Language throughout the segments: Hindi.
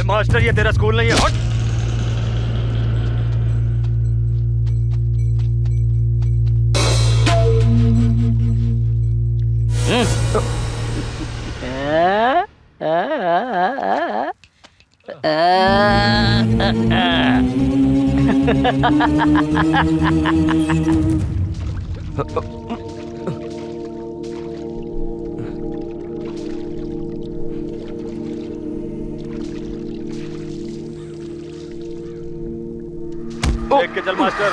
मास्टर ये तेरा स्कूल नहीं है, हट। देख के चल मास्टर।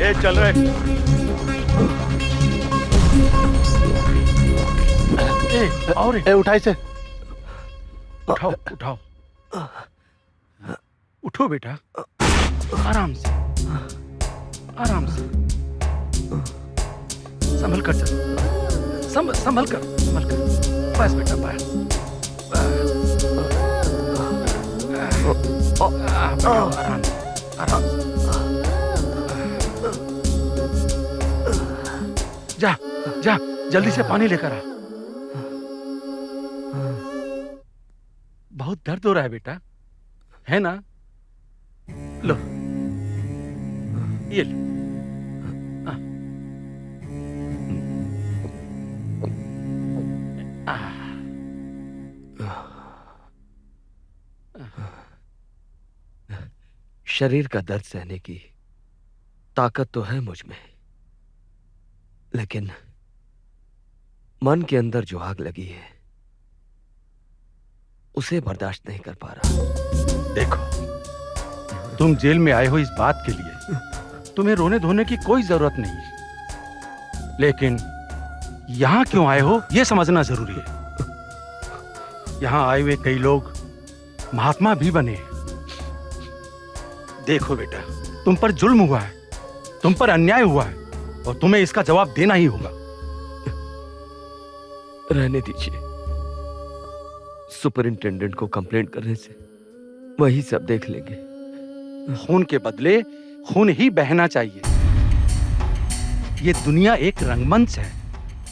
ए चल रहे। और उठाई से उठाओ उठाओ, उठो बेटा, आराम से आराम से, संभल कर चल, संभल कर, बस बेटा बस। आराम आराम। जा जा, जल्दी से पानी लेकर आ। बहुत दर्द हो रहा है बेटा, है ना? लो ये लो। शरीर का दर्द सहने की ताकत तो है मुझ में, लेकिन मन के अंदर जो आग लगी है उसे बर्दाश्त नहीं कर पा रहा। देखो, तुम जेल में आए हो इस बात के लिए तुम्हें रोने धोने की कोई जरूरत नहीं, लेकिन यहां क्यों आए हो यह समझना जरूरी है। यहां आए हुए कई लोग महात्मा भी बने। देखो बेटा, तुम पर जुल्म हुआ है, तुम पर अन्याय हुआ है और तुम्हें इसका जवाब देना ही होगा। रहने दीजिए, सुपरिंटेंडेंट को कंप्लेंट करने से वही सब देख लेंगे। खून के बदले खून ही बहना चाहिए। ये दुनिया एक रंगमंच है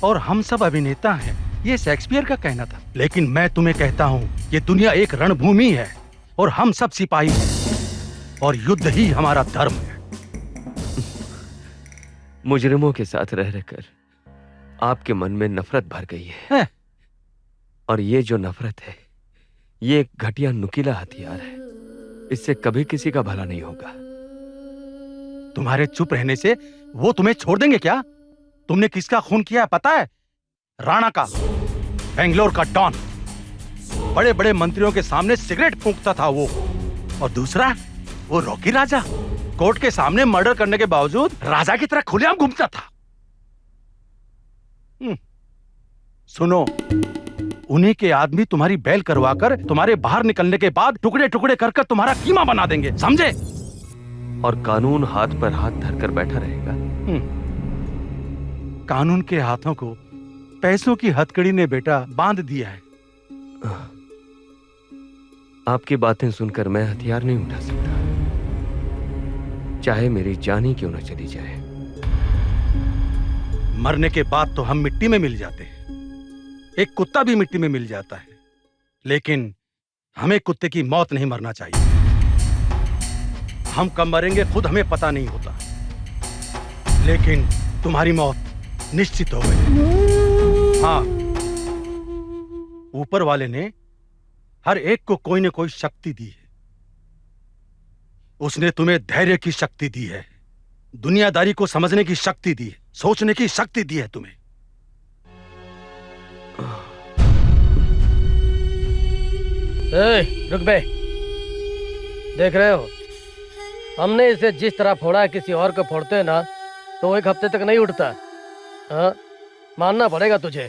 और हम सब अभिनेता हैं, ये शेक्सपियर का कहना था। लेकिन मैं तुम्हें कहता हूं, ये दुनिया एक रणभूमि है और हम सब सिपाही हैं और युद्ध ही हमारा धर्म है। मुजरिमों के साथ रह रहकर आपके मन में नफरत भर गई है। और ये जो नफरत है, ये एक घटिया नुकीला हथियार है, इससे कभी किसी का भला नहीं होगा। तुम्हारे चुप रहने से वो तुम्हें छोड़ देंगे क्या? तुमने किसका खून किया है पता है? राणा का, बेंगलोर का डॉन। बड़े बड़े मंत्रियों के सामने सिगरेट फूंकता था वो। और दूसरा, वो रॉकी राजा, कोर्ट के सामने मर्डर करने के बावजूद राजा की तरह खुलेआम घूमता था। सुनो, उन्हीं के आदमी तुम्हारी बैल करवाकर तुम्हारे बाहर निकलने के बाद टुकड़े टुकड़े कर तुम्हारा कीमा बना देंगे, समझे? और कानून हाथ पर हाथ धरकर बैठा रहेगा। कानून के हाथों को पैसों की हथकड़ी ने बेटा बांध दिया है। आपकी बातें सुनकर मैं हथियार नहीं उठा सकता, चाहे मेरी जान ही क्यों न चली जाए। मरने के बाद तो हम मिट्टी में मिल जाते हैं, एक कुत्ता भी मिट्टी में मिल जाता है, लेकिन हमें कुत्ते की मौत नहीं मरना चाहिए। हम कब मरेंगे खुद हमें पता नहीं होता, लेकिन तुम्हारी मौत निश्चित हो गई। हाँ, ऊपर वाले ने हर एक को कोई न कोई शक्ति दी है। उसने तुम्हें धैर्य की शक्ति दी है, दुनियादारी को समझने की शक्ति दी है, सोचने की शक्ति दी है तुम्हें। रुक बे, देख रहे हो, हमने इसे जिस तरह फोड़ा है, किसी और को फोड़ते हैं ना तो वो एक हफ्ते तक नहीं उठता। हाँ, मानना पड़ेगा तुझे।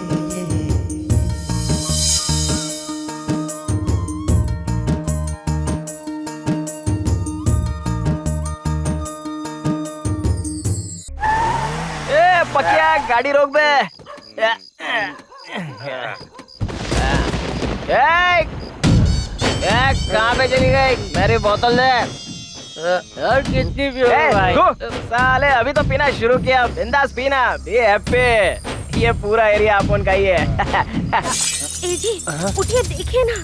ये गाड़ी रोक बे। कहाँ पे चली गई? मेरी बोतल दे। यार कितनी भी हो भाई। साले अभी तो पीना शुरू किया, बिंदास पीना, बी हैप्पी। ये पूरा एरिया अपन का ही है। ए जी, उठिए देखिए ना।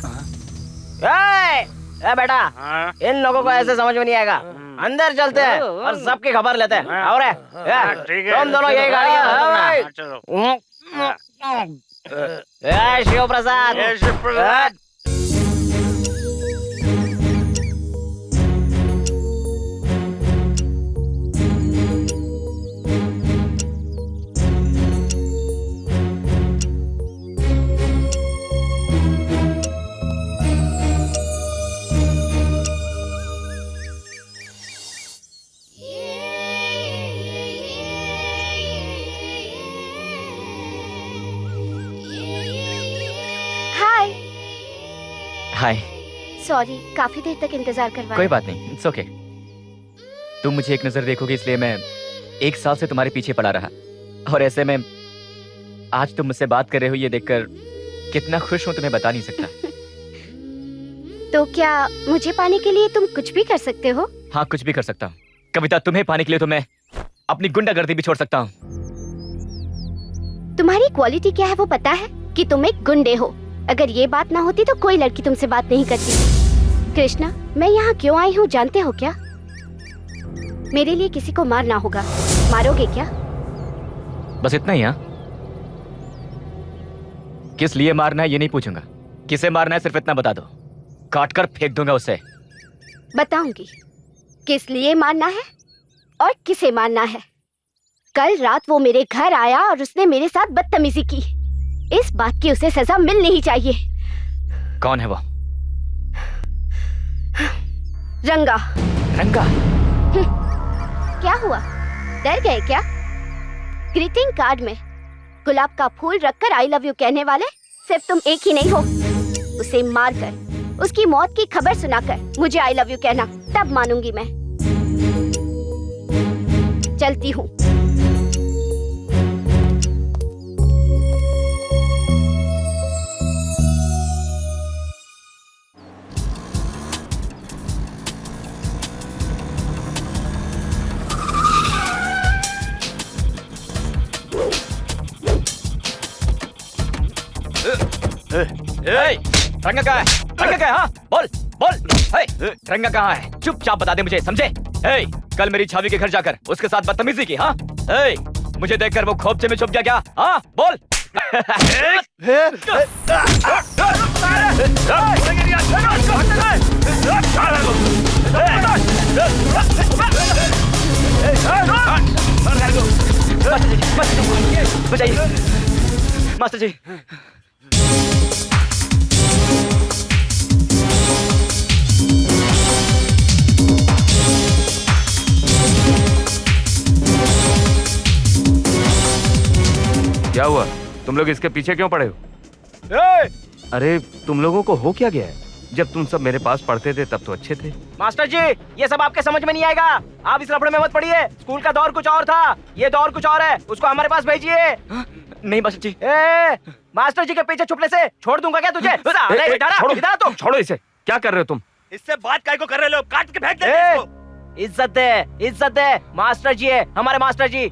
ए बेटा, इन लोगों को ऐसे समझ में नहीं आएगा। अंदर चलते हैं और सबकी खबर लेते हैं। और तुम दोनों यही गाड़ी शिव प्रसाद। हाय। सॉरी, काफी देर तक इंतजार करवाया। कोई बात नहीं, इट्स ओके। तुम मुझे एक नजर देखोगे इसलिए मैं 1 साल से तुम्हारे पीछे पड़ा रहा, और ऐसे में आज तुम मुझसे बात कर रहे हो ये देखकर कितना खुश हूं तुम्हें बता नहीं सकता। तो क्या मुझे पाने के लिए तुम कुछ भी कर सकते हो? हाँ, कुछ भी कर सकता हूँ। कविता, तुम्हें पाने के लिए तो मैं अपनी गुंडागर्दी भी छोड़ सकता हूँ। तुम्हारी क्वालिटी क्या है वो पता है कि तुम एक गुंडे हो। अगर ये बात ना होती तो कोई लड़की तुमसे बात नहीं करती। कृष्णा, मैं यहाँ क्यों आई हूँ जानते हो क्या? मेरे लिए किसी को मारना होगा। मारोगे क्या? बस इतना ही? हाँ, किस लिए मारना है ये नहीं पूछूंगा, किसे मारना है सिर्फ इतना बता दो, काट कर फेंक दूंगा उसे। बताऊंगी किस लिए मारना है और किसे मारना है। कल रात वो मेरे घर आया और उसने मेरे साथ बदतमीजी की। इस बात की उसे सजा मिलनी ही चाहिए। कौन है वो? रंगा। रंगा? क्या हुआ, डर गए क्या? ग्रीटिंग कार्ड में गुलाब का फूल रखकर आई लव यू कहने वाले सिर्फ तुम एक ही नहीं हो। उसे मारकर, उसकी मौत की खबर सुनाकर मुझे आई लव यू कहना, तब मानूंगी मैं। चलती हूँ। रंगा कहाँ है? रंगा कहाँ है? हाँ, बोल बोल। रंगा कहाँ है? चुपचाप बता दे मुझे, समझे? कल मेरी छावी के घर जाकर उसके साथ बदतमीजी की। हाँ, मुझे देखकर वो खोपचे में छुप गया क्या? हाँ, बोल। बचाइए मास्टर जी। क्या हुआ? तुम लोग इसके पीछे क्यों पड़े हो? अरे तुम लोगों को हो क्या गया है? जब तुम सब मेरे पास पढ़ते थे तब तो अच्छे थे। मास्टर जी, ये सब आपके समझ में नहीं आएगा। आप इस लफड़े में मत पड़िए। स्कूल का दौर कुछ और था, ये दौर कुछ और है। उसको हमारे पास भेजिए। नहीं मास्टर जी। मास्टर जी के पीछे छुपने से छोड़ दूंगा क्या तुझे? छोड़ो, छोड़ो इसे। क्या कर रहे हो तुम? इससे बात काय को कर रहे हो? काट के फेंक दे इसको। इज्जत है। मास्टर जी है हमारे मास्टर जी।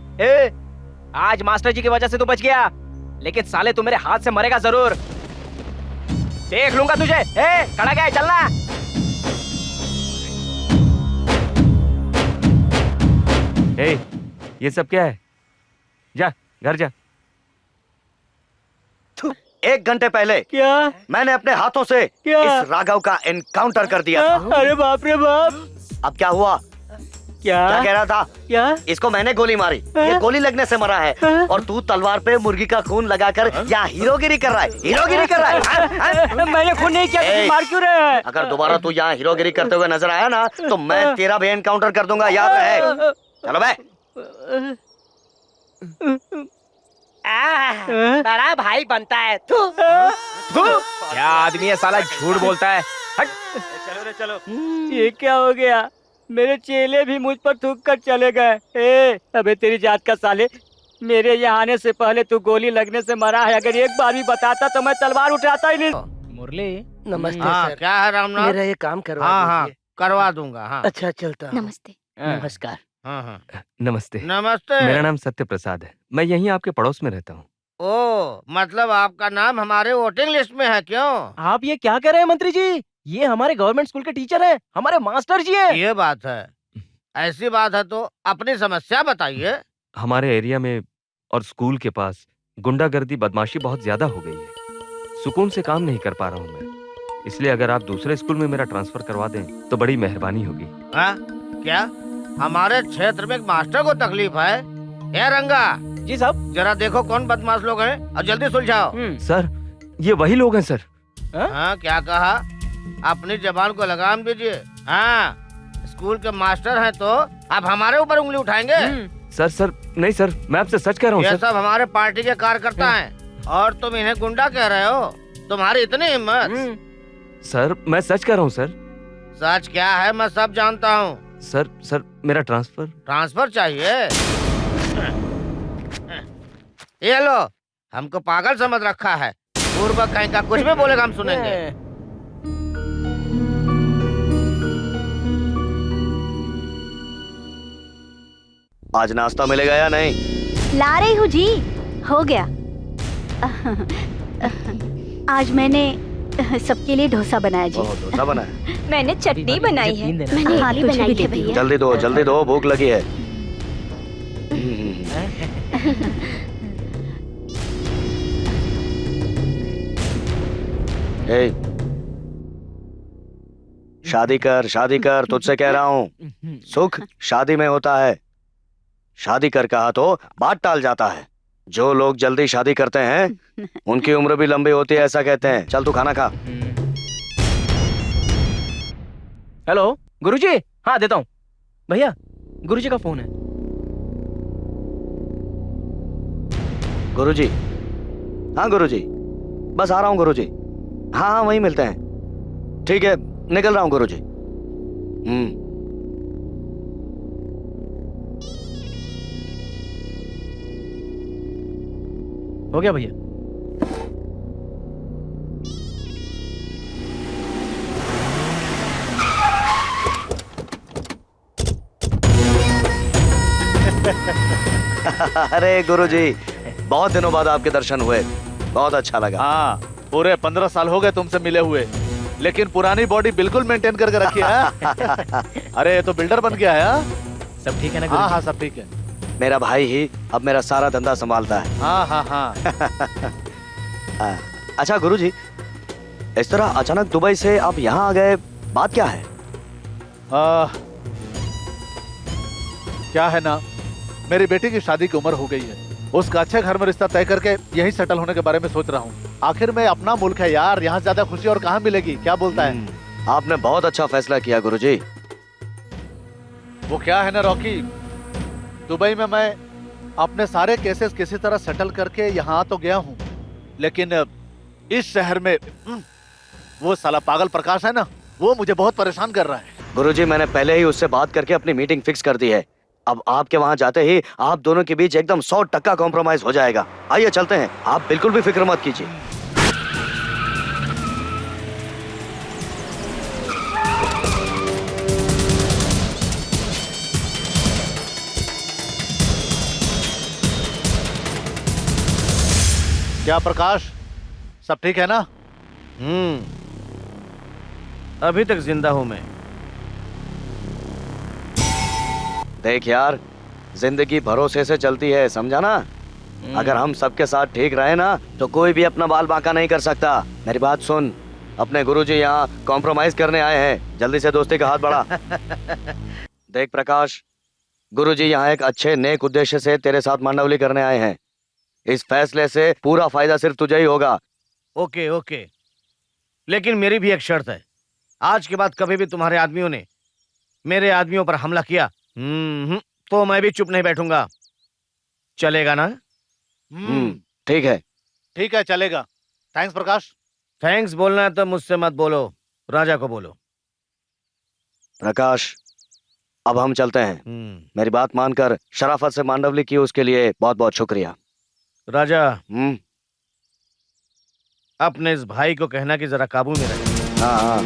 आज मास्टर जी की वजह से तू बच गया, लेकिन साले तू मेरे हाथ से मरेगा जरूर। देख लूंगा तुझे। खड़ा क्या है? चलना। ये सब क्या है? जा घर जा। 1 घंटे पहले क्या? मैंने अपने हाथों से क्या? इस राघव का एनकाउंटर कर दिया। अरे बाप रे बाप। अब क्या हुआ? क्या कह रहा था? क्या? इसको मैंने गोली मारी, ये गोली लगने से मरा है, और तू तलवार पे मुर्गी का खून लगाकर यहाँ हीरोगिरी कर रहा है। हीरोगिरी कर रहा है। मैंने खून नहीं किया, मार क्यों रहे हैं? अगर दोबारा तू यहाँ हीरोगिरी करते हुए नजर आया ना तो मैं तेरा भी एनकाउंटर कर दूंगा, याद रहे। चलो बे। बड़ा भाई बनता है तू। क्या आदमी है साला, झूठ बोलता है। चलो। ये क्या हो गया? मेरे चेले भी मुझ पर थूक कर चले गए। अबे तेरी जात का साले, मेरे यहाँ आने से पहले तू गोली लगने से मरा है। अगर एक बार भी बताता तो मैं तलवार उठाता ही नहीं। मुरली नमस्ते हाँ, सर। क्या है रामनाथ? मेरा ये काम करवा हाँ हाँ दीजिए। करवा दूंगा। हाँ अच्छा चलता हूँ। नमस्ते। नमस्कार। हाँ हाँ नमस्ते। नमस्ते। मेरा नाम सत्य प्रसाद है, मैं यहीं आपके पड़ोस में रहता हूँ। ओ मतलब आपका नाम हमारे वोटिंग लिस्ट में है क्यों? आप ये क्या कह रहे हैं मंत्री जी? ये हमारे गवर्नमेंट स्कूल के टीचर हैं, हमारे मास्टर जी हैं। ये बात है। ऐसी बात है तो अपनी समस्या बताइए। हमारे एरिया में और स्कूल के पास गुंडागर्दी बदमाशी बहुत ज्यादा हो गई है। सुकून से काम नहीं कर पा रहा हूँ मैं, इसलिए अगर आप दूसरे स्कूल में मेरा ट्रांसफर करवा दें तो बड़ी मेहरबानी होगी। हाँ क्या हमारे क्षेत्र में एक मास्टर को तकलीफ है? ए रंगा जी साहब। जरा देखो कौन बदमाश लोग हैं और जल्दी सुलझाओ। सर ये वही लोग हैं सर। हाँ क्या कहा? अपनी जबान को लगाम दीजिए। हाँ स्कूल के मास्टर हैं तो आप हमारे ऊपर उंगली उठाएंगे? सर नहीं सर, मैं आपसे सच कह रहा हूँ ये सर। सब हमारे पार्टी के कार्यकर्ता हैं और तुम इन्हें गुंडा कह रहे हो? तुम्हारी इतनी हिम्मत? सर मैं सच कह रहा हूँ सर। सच क्या है मैं सब जानता हूँ। सर मेरा ट्रांसफर चाहिए? ये लो हमको पागल समझ रखा है। पूर्व कहीं का कुछ भी बोलेगा हम सुनेंगे। आज नाश्ता मिलेगा या नहीं? ला रही हूँ जी। हो गया। आज मैंने सबके लिए डोसा बनाया जी। डोसा बना है? मैंने चटनी बनाई है। मैंने इडली बनाई है भैया। जल्दी दो भूख लगी है। ए, शादी कर तुझसे कह रहा हूँ। सुख शादी में होता है। शादी कर कहा तो बात टाल जाता है। जो लोग जल्दी शादी करते हैं उनकी उम्र भी लंबी होती है, ऐसा कहते हैं। चल तू खाना खा। हेलो गुरुजी। हाँ देता हूँ भैया, गुरुजी का फोन है। गुरुजी? हाँ गुरुजी, बस आ रहा हूँ गुरुजी। हाँ वहीं मिलते हैं। ठीक है निकल रहा हूँ गुरुजी। हो गया भैया। अरे गुरुजी, बहुत दिनों बाद आपके दर्शन हुए, बहुत अच्छा लगा। हाँ पूरे 15 साल हो गए तुमसे मिले हुए, लेकिन पुरानी बॉडी बिल्कुल मेंटेन करके रखी है। अरे ये तो बिल्डर बन गया है। हाँ? सब ठीक है ना हाँ गुरुजी? हाँ सब ठीक है। मेरा भाई ही अब मेरा सारा धंधा संभालता है। हाँ हाँ हाँ। अच्छा गुरुजी, इस तरह अचानक दुबई से आप यहाँ आ गए, बात क्या है? क्या है ना, मेरी बेटी की शादी की उम्र हो गई है। उसका अच्छे घर में रिश्ता तय करके यहीं सेटल होने के बारे में सोच रहा हूँ। आखिर में अपना मुल्क है यार, यहाँ ज्यादा खुशी और कहाँ मिलेगी? क्या बोलता है? आपने बहुत अच्छा फैसला किया गुरुजी। वो क्या है ना रॉकी, दुबई में मैं अपने सारे केसेस किसी तरह सेटल करके यहाँ तो गया हूँ, लेकिन इस शहर में वो साला पागल प्रकाश है ना, वो मुझे बहुत परेशान कर रहा है। गुरुजी मैंने पहले ही उससे बात करके अपनी मीटिंग फिक्स कर दी है। अब आपके वहाँ जाते ही आप दोनों के बीच एकदम 100% कॉम्प्रोमाइज हो जाएगा। आइए चलते हैं, आप बिल्कुल भी फिक्र मत कीजिए। क्या प्रकाश, सब ठीक है ना? अभी तक जिंदा हूँ मैं। देख यार, जिंदगी भरोसे से चलती है, समझा ना? अगर हम सबके साथ ठीक रहे ना तो कोई भी अपना बाल बांका नहीं कर सकता। मेरी बात सुन, अपने गुरुजी यहाँ कॉम्प्रोमाइज करने आए हैं, जल्दी से दोस्ती का हाथ बढ़ा। देख प्रकाश, गुरुजी यहाँ एक अच्छे नेक उद्देश्य से तेरे साथ मांडवली करने आए हैं। इस फैसले से पूरा फायदा सिर्फ तुझे ही होगा। ओके ओके, लेकिन मेरी भी एक शर्त है। आज के बाद कभी भी तुम्हारे आदमियों ने मेरे आदमियों पर हमला किया तो मैं भी चुप नहीं बैठूंगा। चलेगा ना? ठीक है चलेगा। थैंक्स प्रकाश। थैंक्स बोलना है तो मुझसे मत बोलो, राजा को बोलो। प्रकाश, अब हम चलते हैं। मेरी बात मानकर शराफत से मांडवली की उसके लिए बहुत बहुत शुक्रिया। राजा, हम्म। अपने इस भाई को कहना कि जरा काबू में रहे। हाँ हाँ।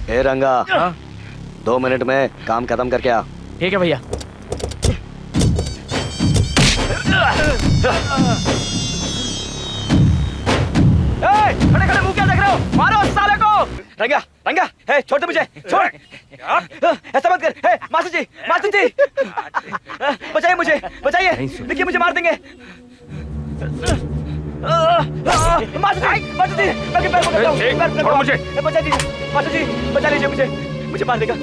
ए रंगा, 2 मिनट में काम खत्म करके आ। ठीक है भैया। खड़े खड़े मुंह क्या देख रहे हो? मारो उस साले को। रंगा रंगा, हे छोड़ दे मुझे, छोड़। ऐसा मत कर। हे मास्टर जी, मास्टर जी, बचाइए मुझे, बचाइए। देखिए मुझे मार देंगे। मास्टर जी, मास्टर जी, मैं पैर पकड़ता हूँ। छोड़ मुझे। बचा दीजिए मास्टर जी, बचा लीजिए मुझे, मुझे मार देगा।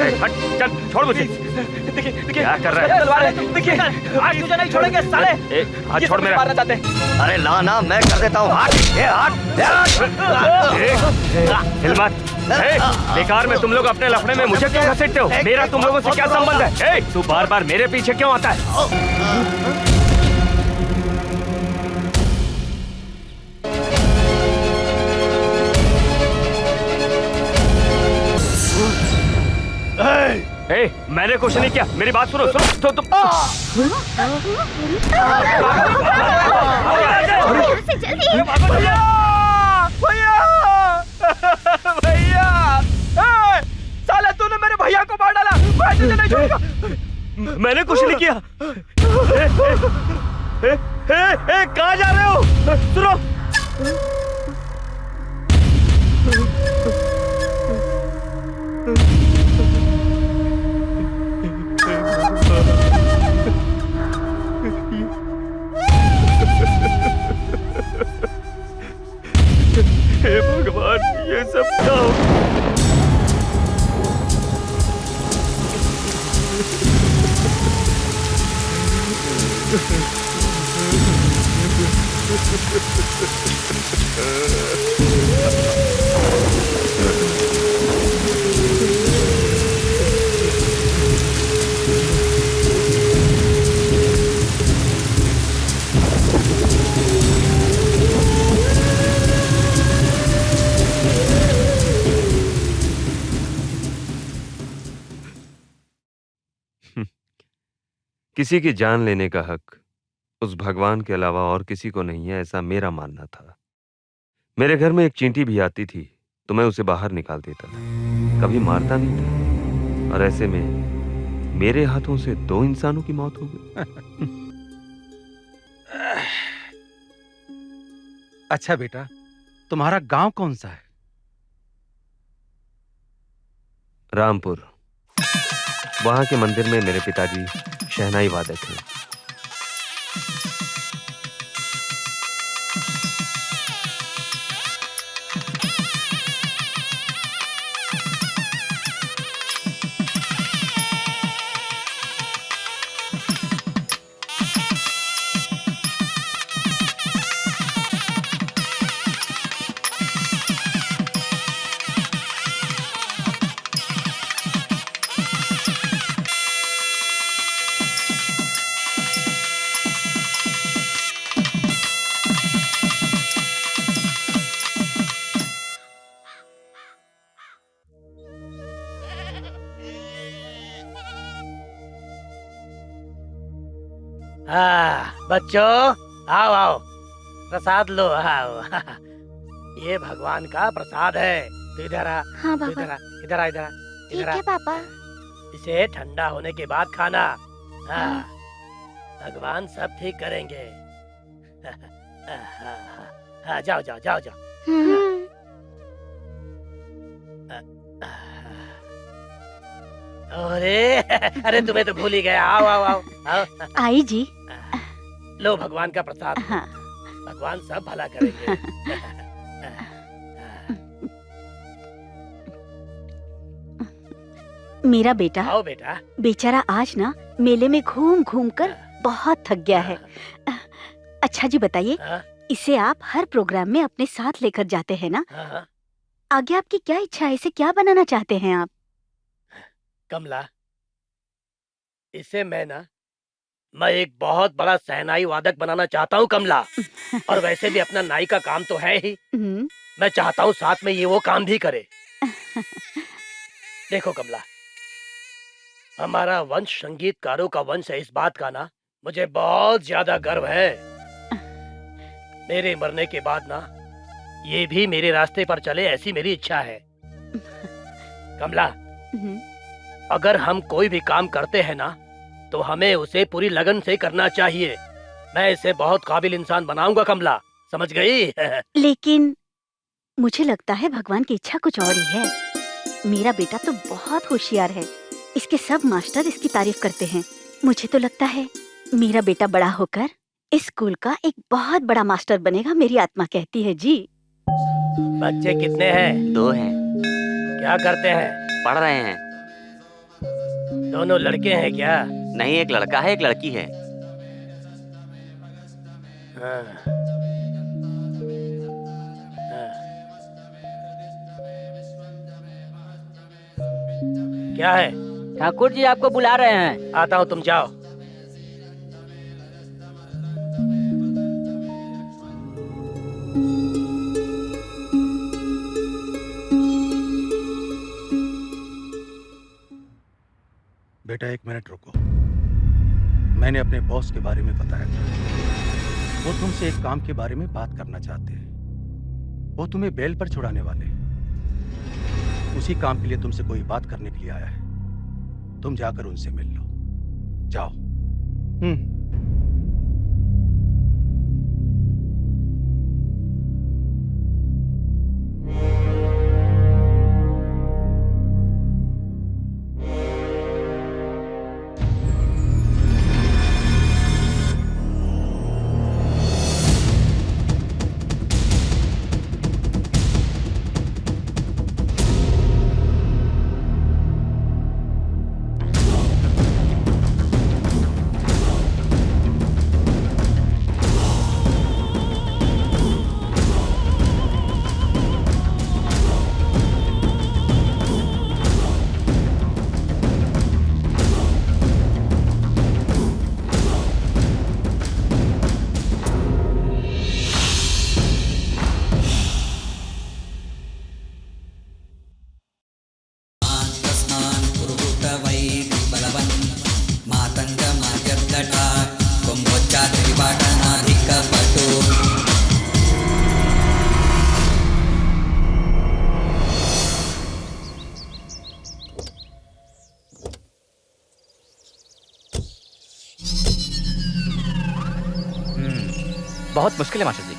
हट, चल छोड़ मुझे। देखिए देखिए क्या कर रहा है? तलवार है, देखिए। आज तुझे नहीं छोड़ेंगे साले। हाथ छोड़ मेरा। मारना चाहते हैं। अरे ना ना, मैं कर देता हूँ। हाथ, ये हाथ। हिल मत। बेकार में तुम लोग अपने लफड़े में मुझे क्यों घसीटते हो? मेरा तुम लोगों से क्या संबंध है? तू बार बार मेरे पीछे क्यों आता है? मैंने कुछ नहीं किया, मेरी बात सुनो। सुनो तो तुम भैया, साले तूने मेरे भैया को मार डाला। मैं तुझे नहीं छोड़ूंगा। मैंने कुछ नहीं किया। कहाँ जा रहे हो? सुनो। हे भगवान, ये सब क्या हो? किसी की जान लेने का हक उस भगवान के अलावा और किसी को नहीं है, ऐसा मेरा मानना था। मेरे घर में एक चींटी भी आती थी तो मैं उसे बाहर निकाल देता था, कभी मारता नहीं था। और ऐसे में मेरे हाथों से 2 इंसानों की मौत हो गई। अच्छा बेटा, तुम्हारा गांव कौन सा है? रामपुर। वहां के मंदिर में मेरे पिताजी शहनाई वादक हैं। बच्चों, आओ आओ, प्रसाद लो। आओ। ये भगवान का प्रसाद है। तू इधर आ। हाँ तू बाबा। इधर आ, इधर आ, इधर आ, ठीक इधर आ। है पापा। इसे ठंडा होने के बाद खाना। हाँ, भगवान सब ठीक करेंगे। हाँ, जाओ जाओ जाओ जाओ। अरे अरे तुम्हें तो भूल ही गया। आओ आओ आओ आओ। आई जी। लो भगवान का प्रसाद। हाँ। भगवान सब भला करेंगे। मेरा बेटा, आओ बेटा। बेचारा आज ना मेले में घूम घूम कर बहुत थक गया है। अच्छा जी बताइए, हाँ? इसे आप हर प्रोग्राम में अपने साथ लेकर जाते हैं ना? हाँ? आगे आपकी क्या इच्छा है? इसे क्या बनाना चाहते हैं आप? कमला, इसे मैं ना मैं एक बहुत बड़ा शहनाई वादक बनाना चाहता हूँ कमला। और वैसे भी अपना नाई का काम तो है ही, मैं चाहता हूँ साथ में ये वो काम भी करे। देखो कमला, हमारा वंश संगीतकारों का वंश है, इस बात का ना मुझे बहुत ज्यादा गर्व है। मेरे मरने के बाद ना ये भी मेरे रास्ते पर चले, ऐसी मेरी इच्छा है। कमला, अगर हम कोई भी काम करते हैं ना तो हमें उसे पूरी लगन से करना चाहिए। मैं इसे बहुत काबिल इंसान बनाऊंगा कमला, समझ गई? लेकिन मुझे लगता है भगवान की इच्छा कुछ और ही है। मेरा बेटा तो बहुत होशियार है, इसके सब मास्टर इसकी तारीफ करते हैं। मुझे तो लगता है मेरा बेटा बड़ा होकर इस स्कूल का एक बहुत बड़ा मास्टर बनेगा, मेरी आत्मा कहती है जी। बच्चे कितने हैं? 2 हैं। क्या करते हैं? पढ़ रहे हैं। दोनों लड़के हैं क्या? नहीं, एक लड़का है, एक लड़की है। हाँ। हाँ। क्या है? ठाकुर जी आपको बुला रहे हैं। आता हूँ, तुम जाओ। बेटा 1 मिनट रुको। मैंने अपने बॉस के बारे में बताया था, वो तुमसे एक काम के बारे में बात करना चाहते हैं। वो तुम्हें बेल पर छुड़ाने वाले हैं। उसी काम के लिए तुमसे कोई बात करने के लिए आया है। तुम जाकर उनसे मिल लो, जाओ। बहुत मुश्किल है मास्टर जी।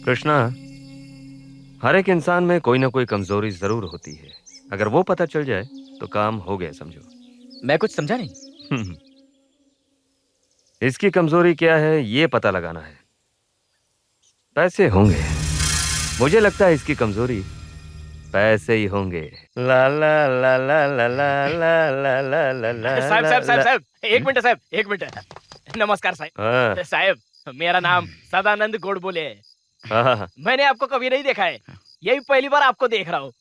कृष्णा, हर एक इंसान में कोई ना कोई कमजोरी जरूर होती है। अगर वो पता चल जाए तो काम हो गया समझो। मैं कुछ समझा नहीं। इसकी कमजोरी क्या है ये पता लगाना है। पैसे होंगे। मुझे लगता है इसकी कमजोरी पैसे ही होंगे। ला ला ला ला ला ला ला ला ला ला। साहब, 1 मिनट साहब, 1 मिनट। नमस्कार साहब। साहब, मेरा नाम सदानंद गोडबोले है। मैंने आपको कभी नहीं देखा है, यही पहली बार आपको देख रहा हूँ।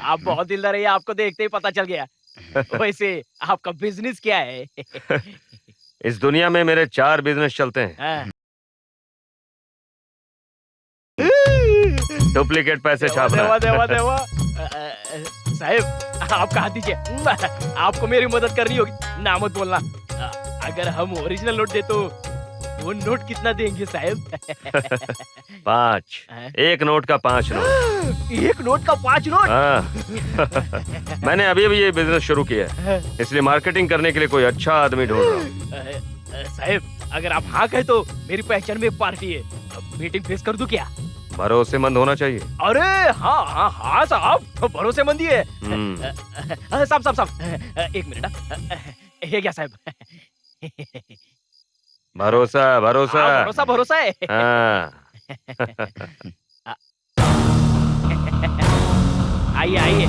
आप बहुत दिलदार है, आपको देखते ही पता चल गया। वैसे आपका बिजनेस क्या है? इस दुनिया में मेरे 4 बिजनेस चलते हैं। डुप्लीकेट पैसे छापना। देवा। साहब, आप कहा दीजिए, आपको मेरी मदद करनी होगी, ना मत बोलना। अगर हम ओरिजिनल नोट दे तो वो नोट कितना देंगे साहब? 5। 1 नोट का 5 नोट। 1 नोट का 5 नोट? हाँ। मैंने अभी ये बिजनेस शुरू किया है, इसलिए मार्केटिंग करने के लिए कोई अच्छा आदमी ढूंढ रहा हूँ। साहब, अगर आप हाँ कहे तो मेरी पहचान में एक पार्टी है, मीटिंग फिक्स कर दूं क्या? भरोसेमंद होना चाहिए। अरे हाँ साहब, भरोसेमंदी है। साहब, 1 मिनट। ये क्या साहब? भरोसा भरोसा है। हाँ। आइए,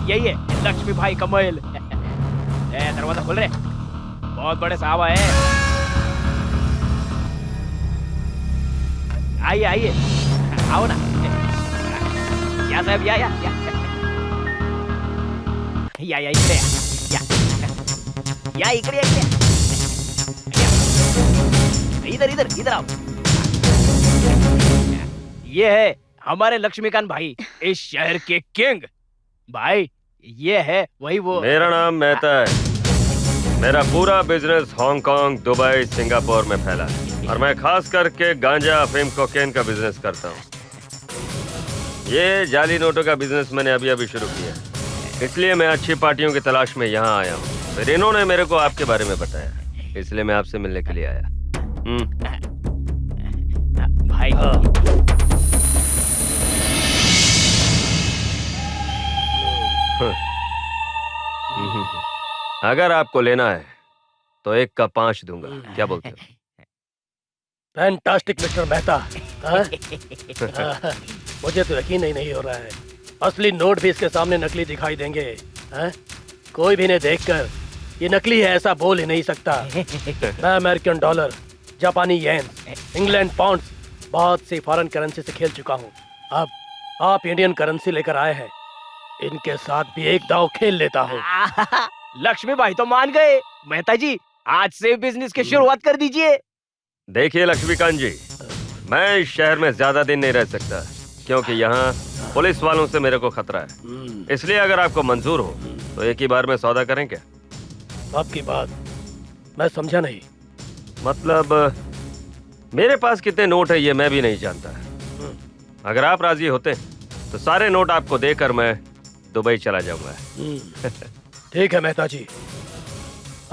यही है लक्ष्मी भाई का महल। दरवाजा खोल रहे, बहुत बड़े साहब आए। आइए, आओ ना। या साहब, या या इकडे इधर इधर इधर आओ। ये है हमारे लक्ष्मीकांत भाई, इस शहर के किंग। भाई ये है वही वो। मेरा नाम मेहता है। मेरा पूरा बिजनेस हांगकांग, दुबई, सिंगापुर में फैला है और मैं खास करके गांजा, अफीम, कोकेन का बिजनेस करता हूँ। ये जाली नोटों का बिजनेस मैंने अभी अभी शुरू किया, इसलिए मैं अच्छी पार्टियों की तलाश में यहाँ आया हूँ। फिर इन्होंने मेरे को आपके बारे में बताया, इसलिए मैं आपसे मिलने के लिए आया। भाई अगर आपको लेना है तो 1 का 5 दूंगा, क्या बोलते हो? Fantastic mister Mehta. हाँ? मुझे तो यकीन ही नहीं हो रहा है, असली नोट भी इसके सामने नकली दिखाई देंगे। हाँ? कोई भी इन्हें देखकर ये नकली है ऐसा बोल ही नहीं सकता। मैं अमेरिकन डॉलर, जापानी येन, इंग्लैंड पाउंड्स, बहुत सी फॉरेन करेंसी से खेल चुका हूँ। अब आप इंडियन करेंसी लेकर आए हैं, इनके साथ भी एक दांव खेल लेता हूँ। लक्ष्मी भाई तो मान गए। मेहता जी आज से बिजनेस की शुरुआत कर दीजिए। देखिए लक्ष्मीकांत जी, मैं इस शहर में ज्यादा दिन नहीं रह सकता क्योंकि यहाँ पुलिस वालों से मेरे को खतरा है। इसलिए अगर आपको मंजूर हो तो एक ही बार में सौदा करें क्या? आपकी बात मैं समझा नहीं। मतलब मेरे पास कितने नोट है ये मैं भी नहीं जानता। अगर आप राजी होते तो सारे नोट आपको देकर मैं दुबई चला जाऊंगा। ठीक है मेहता जी,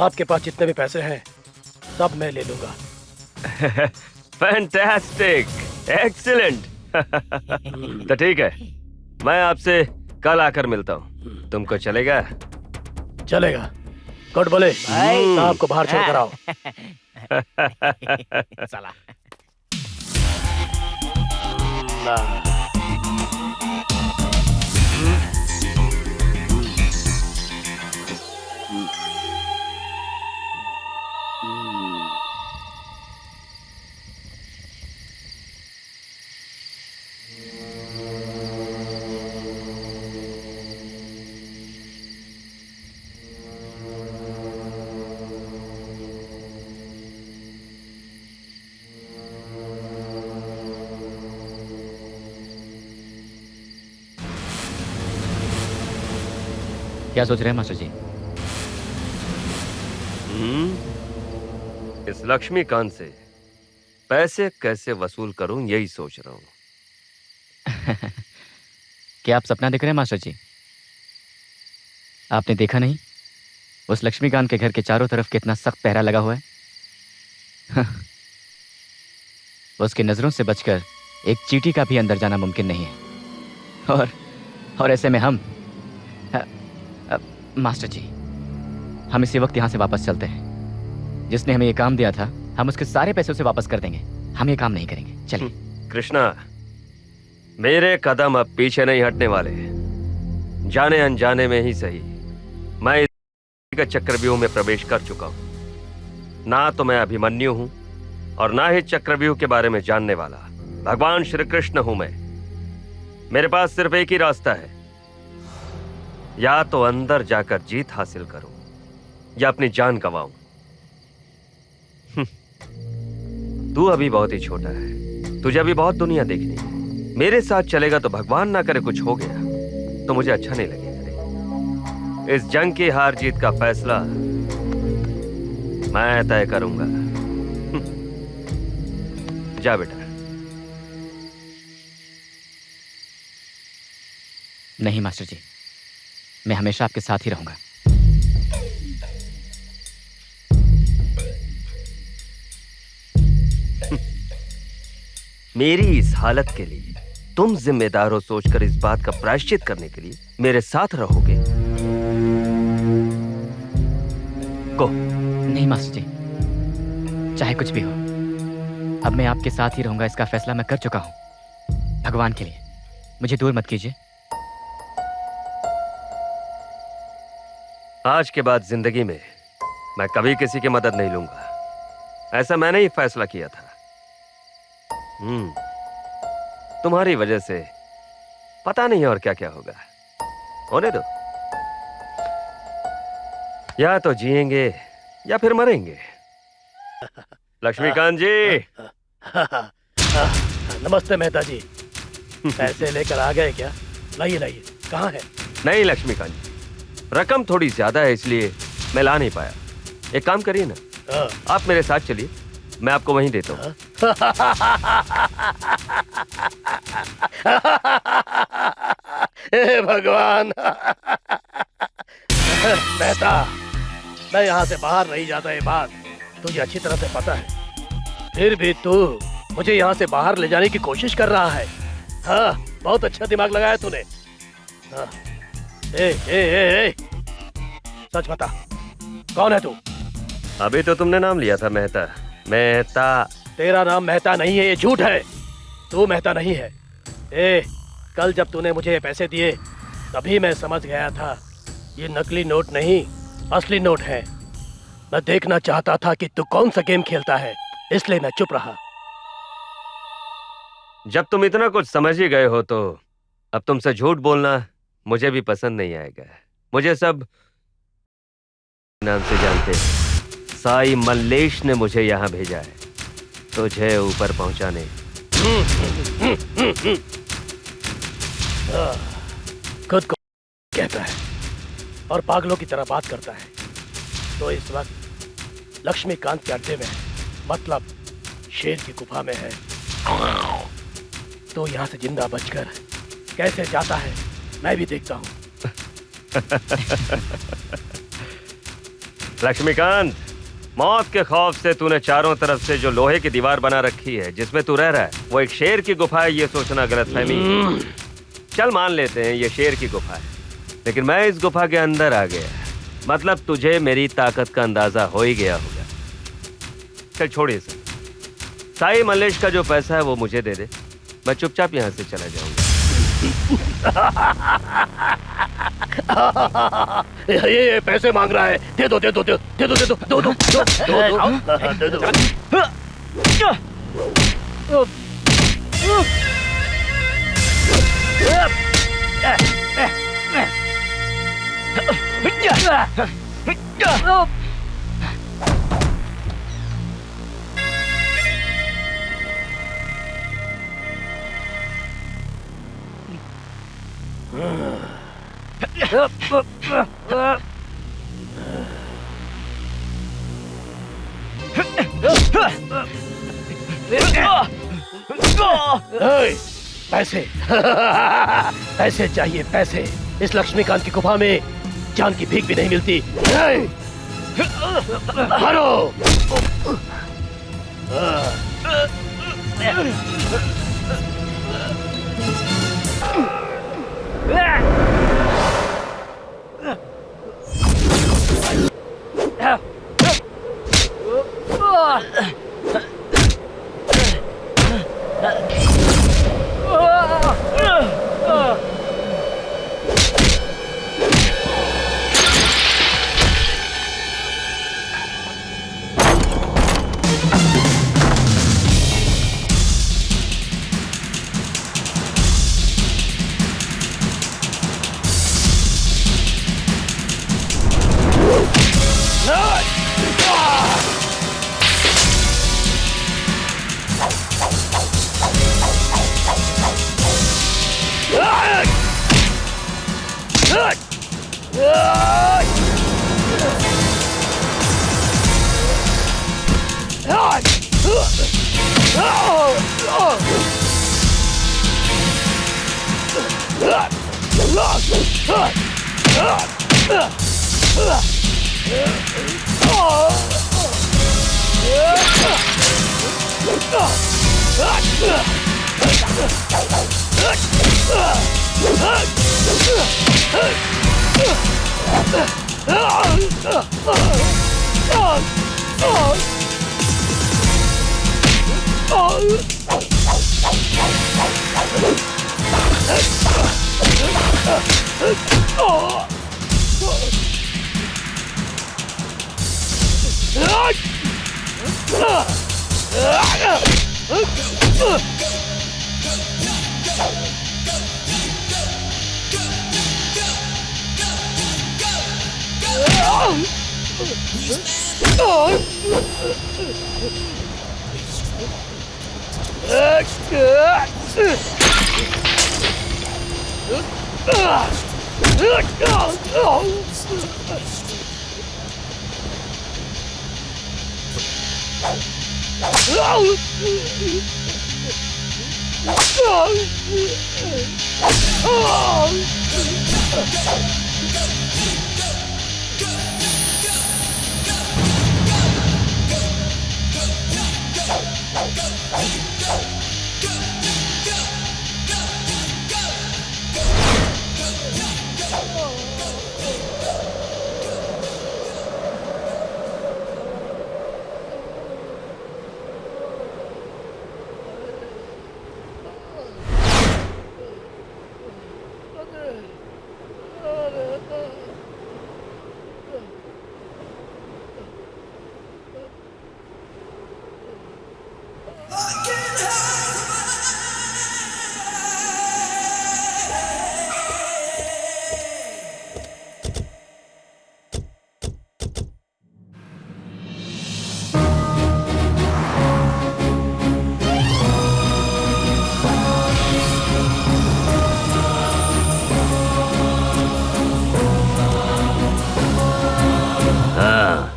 आपके पास जितने भी पैसे हैं सब मैं ले लूंगा। Fantastic, excellent. तो ठीक है, मैं आपसे कल आकर मिलता हूँ। तुमको चलेगा? चलेगा। गुड बोले साहब को बाहर छोड़ कर आओ। चला। क्या सोच रहे हैं मास्टर जी? इस लक्ष्मीकांत से पैसे कैसे वसूल करूं यही सोच रहा हूं। क्या आप सपना देख रहे हैं मास्टर जी? आपने देखा नहीं उस लक्ष्मीकांत के घर के चारों तरफ कितना सख्त पहरा लगा हुआ है? उसकी नजरों से बचकर एक चींटी का भी अंदर जाना मुमकिन नहीं है। और ऐसे में हम मास्टर जी, हम इसी वक्त यहाँ से वापस चलते हैं। जिसने हमें ये काम दिया था हम उसके सारे पैसे उसे वापस कर देंगे। हम ये काम नहीं करेंगे। चलिए। कृष्णा, मेरे कदम अब पीछे नहीं हटने वाले। जाने अनजाने में ही सही, मैं इस चक्रव्यूह में प्रवेश कर चुका हूं। ना तो मैं अभिमन्यु हूं और ना ही चक्रव्यूह के बारे में जानने वाला। भगवान श्री कृष्ण हूं मैं। मेरे पास सिर्फ एक ही रास्ता है, या तो अंदर जाकर जीत हासिल करूं या अपनी जान गंवाऊं। तू अभी बहुत ही छोटा है, तुझे अभी बहुत दुनिया देखनी है। मेरे साथ चलेगा तो भगवान ना करे कुछ हो गया तो मुझे अच्छा नहीं लगेगा। इस जंग की हार जीत का फैसला मैं तय करूंगा। जा बेटा। नहीं मास्टर जी, मैं हमेशा आपके साथ ही रहूंगा। मेरी इस हालत के लिए तुम जिम्मेदार हो सोचकर इस बात का प्रायश्चित करने के लिए मेरे साथ रहोगे? को नहीं मास्टर जी, चाहे कुछ भी हो, अब मैं आपके साथ ही रहूंगा। इसका फैसला मैं कर चुका हूं। भगवान के लिए मुझे दूर मत कीजिए। आज के बाद जिंदगी में मैं कभी किसी की मदद नहीं लूंगा। ऐसा मैंने ही फैसला किया था। तुम्हारी वजह से पता नहीं और क्या क्या होगा। होने दो। या तो जिएंगे या फिर मरेंगे। लक्ष्मीकांत जी। नमस्ते मेहता जी। पैसे लेकर आ गए क्या? लाइए लाइए। कहाँ है? नहीं लक्ष्मीकांत जी, रकम थोड़ी ज्यादा है इसलिए मैं ला नहीं पाया। एक काम करिए ना, आप मेरे साथ चलिए, मैं आपको वहीं देता हूँ। हे भगवान। मेहता, मैं यहाँ से बाहर नहीं जाता, ये बात तुझे अच्छी तरह से पता है। फिर भी तू मुझे यहाँ से बाहर ले जाने की कोशिश कर रहा है। हाँ, बहुत अच्छा दिमाग लगाया तूने। हाँ। ए, सच बता, कौन है तू? अभी तो तुमने नाम लिया था मेहता। मेहता। तेरा नाम मेहता नहीं है, ये झूठ है। तू मेहता नहीं है। कल जब तूने मुझे ये पैसे दिए तभी मैं समझ गया था ये नकली नोट नहीं, असली नोट है। मैं देखना चाहता था कि तू कौन सा गेम खेलता है, इसलिए मैं चुप रहा। जब तुम इतना कुछ समझ ही गए हो तो अब तुमसे झूठ बोलना मुझे भी पसंद नहीं आएगा। मुझे सब नाम से जानते हैं। साई मल्लेश ने मुझे यहाँ भेजा है तुझे ऊपर पहुंचाने। खुद को कहता है और पागलों की तरह बात करता है। तो इस वक्त लक्ष्मीकांत के अड्डे में है, मतलब शेर की गुफा में है। तो यहाँ से जिंदा बचकर कैसे जाता है मैं भी देखता हूँ। लक्ष्मीकांत, मौत के खौफ से तूने चारों तरफ से जो लोहे की दीवार बना रखी है जिसमें तू रह रहा है वो एक शेर की गुफा है, ये सोचना गलतफहमी है। चल मान लेते हैं ये शेर की गुफा है, लेकिन मैं इस गुफा के अंदर आ गया, मतलब तुझे मेरी ताकत का अंदाजा हो ही गया होगा। चल छोड़ इसे। साई मल्लेश का जो पैसा है वो मुझे दे दे, मैं चुपचाप यहाँ से चला जाऊंगा। ये पैसे मांग रहा है। दे दो दे दो दे दो दे दो दे दो दो दो दे दो पैसे पैसे चाहिए, पैसे। इस लक्ष्मीकांत की गुफा में जान की भीख भी नहीं मिलती। मारो।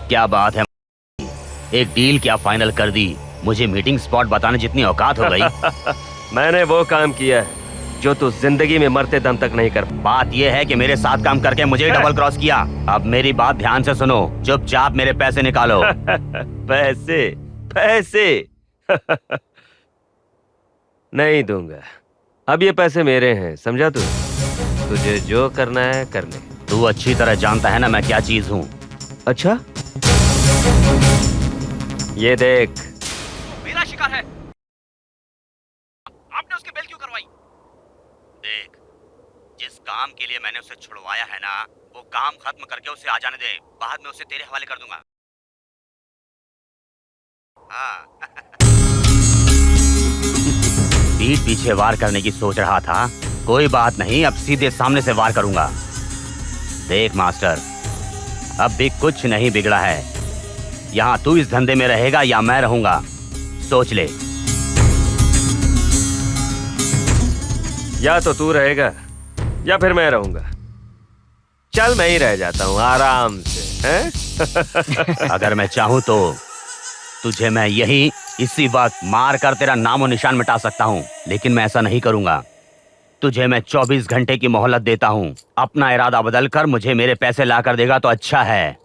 क्या बात है, एक डील क्या फाइनल कर दी। मुझे मीटिंग स्पॉट बताने जितनी औकात हो गई। मैंने वो काम किया है जो तू जिंदगी में मरते दम तक नहीं कर। बात यह है कि मेरे साथ काम करके मुझे डबल क्रॉस किया। अब मेरी बात ध्यान से सुनो, चुपचाप मेरे पैसे निकालो। पैसे पैसे नहीं दूंगा। अब ये पैसे मेरे हैं, समझा तू? तुझे जो करना है कर ले। तू अच्छी तरह जानता है ना मैं क्या चीज हूँ। अच्छा, ये देख, मेरा शिकार है। आपने उसकी बेल क्यों करवाई? देख, जिस काम के लिए मैंने उसे छुड़वाया है ना, वो काम खत्म करके उसे आ जाने दे। बाद में उसे तेरे हवाले कर दूंगा। हाँ। पीठ पीछे वार करने की सोच रहा था, कोई बात नहीं, अब सीधे सामने से वार करूंगा। देख मास्टर, अब भी कुछ नहीं बिगड़ा है। यहाँ तू इस धंधे में रहेगा या मैं रहूंगा, सोच ले। या तो तू रहेगा या फिर मैं रहूंगा। चल, मैं ही रह जाता हूँ आराम से, हैं? अगर मैं चाहूँ तो तुझे मैं यही इसी वक्त मार कर तेरा नामो निशान मिटा सकता हूँ, लेकिन मैं ऐसा नहीं करूंगा। तुझे मैं 24 घंटे की मोहलत देता हूँ। अपना इरादा बदल कर मुझे मेरे पैसे ला कर देगा तो अच्छा है,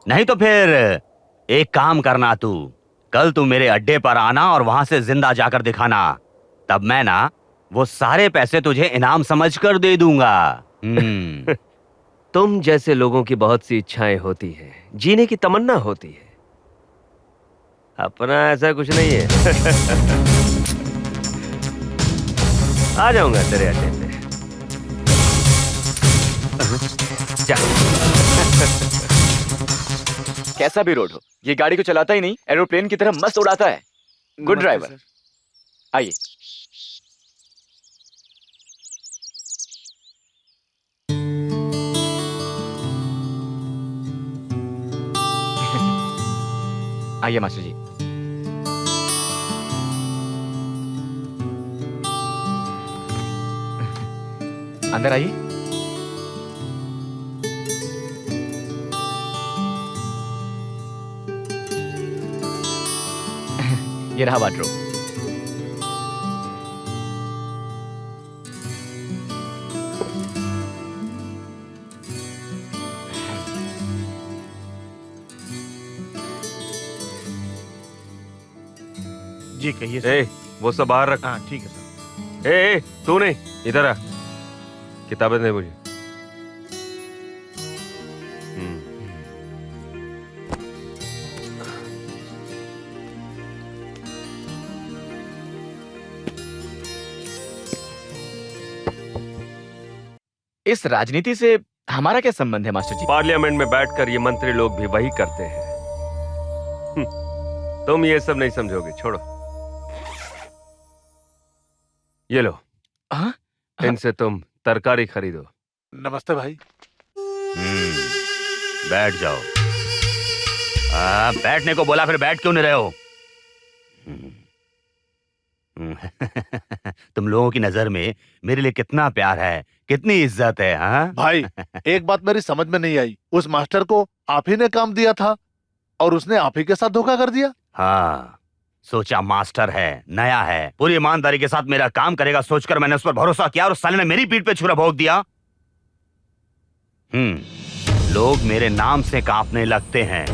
नहीं तो फिर एक काम करना, तू कल तू मेरे अड्डे पर आना और वहां से जिंदा जाकर दिखाना। तब मैं ना वो सारे पैसे तुझे इनाम समझकर दे दूंगा। तुम जैसे लोगों की बहुत सी इच्छाएं होती हैं, जीने की तमन्ना होती है। अपना ऐसा कुछ नहीं है। आ जाऊंगा तेरे अड्डे पे। जा। कैसा भी रोड हो, ये गाड़ी को चलाता ही नहीं, एरोप्लेन की तरह मस्त उड़ाता है। Good driver. आइए। आइए मास्टर जी। अंदर आइए। ये रहा वार्डरोब। जी कहिए सर। ए, वो सब बाहर रख। हाँ ठीक है सर। ए, तू नहीं, इधर आ। किताबें दे मुझे। इस राजनीति से हमारा क्या संबंध है मास्टर जी? पार्लियामेंट में बैठकर ये मंत्री लोग भी वही करते हैं। तुम ये सब नहीं समझोगे, छोड़ो। ये लो। इनसे तुम तरकारी खरीदो। नमस्ते भाई। बैठ जाओ। बैठने को बोला, फिर बैठ क्यों नहीं रहे हो? तुम लोगों की नजर में मेरे लिए कितना प्यार है, कितनी इज्जत है। हाँ भाई, एक बात मेरी समझ में नहीं आई। उस मास्टर को आप ही ने काम दिया था और उसने आप ही के साथ धोखा कर दिया। हाँ, सोचा मास्टर है, नया है, पूरी ईमानदारी के साथ मेरा काम करेगा सोचकर मैंने उस पर भरोसा किया और उस साले ने मेरी पीठ पे छुरा भोंक दिया। लोग मेरे नाम से कांपने लगते हैं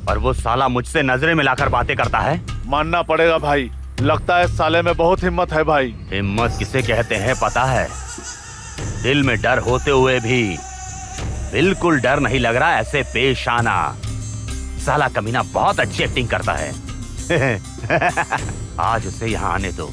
और वो साला मुझसे नजरें मिलाकर बातें करता है। मानना पड़ेगा भाई, लगता है साले में बहुत हिम्मत है भाई। हिम्मत किसे कहते हैं पता है? दिल में डर होते हुए भी बिल्कुल डर नहीं लग रहा ऐसे पेश आना। साला कमीना बहुत अच्छी एक्टिंग करता है। आज उसे यहाँ आने दो।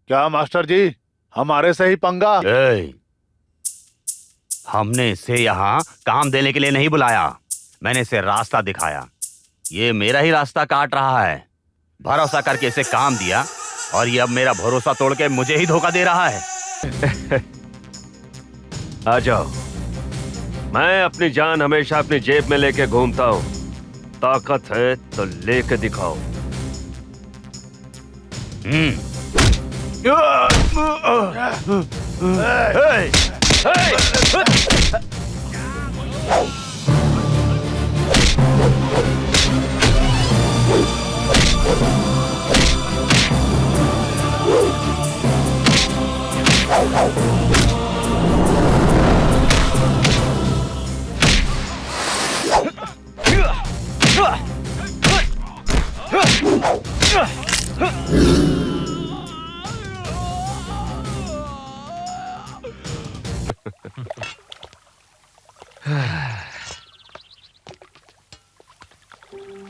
क्या मास्टर जी, हमारे से ही पंगा? हमने इसे यहाँ काम देने के लिए नहीं बुलाया, मैंने इसे रास्ता दिखाया। ये मेरा ही रास्ता काट रहा है। भरोसा करके इसे काम दिया और ये अब मेरा भरोसा तोड़ के मुझे ही धोखा दे रहा है। आ जाओ। मैं अपनी जान हमेशा अपनी जेब में लेके घूमता हूँ। ताकत है तो लेके दिखाओ।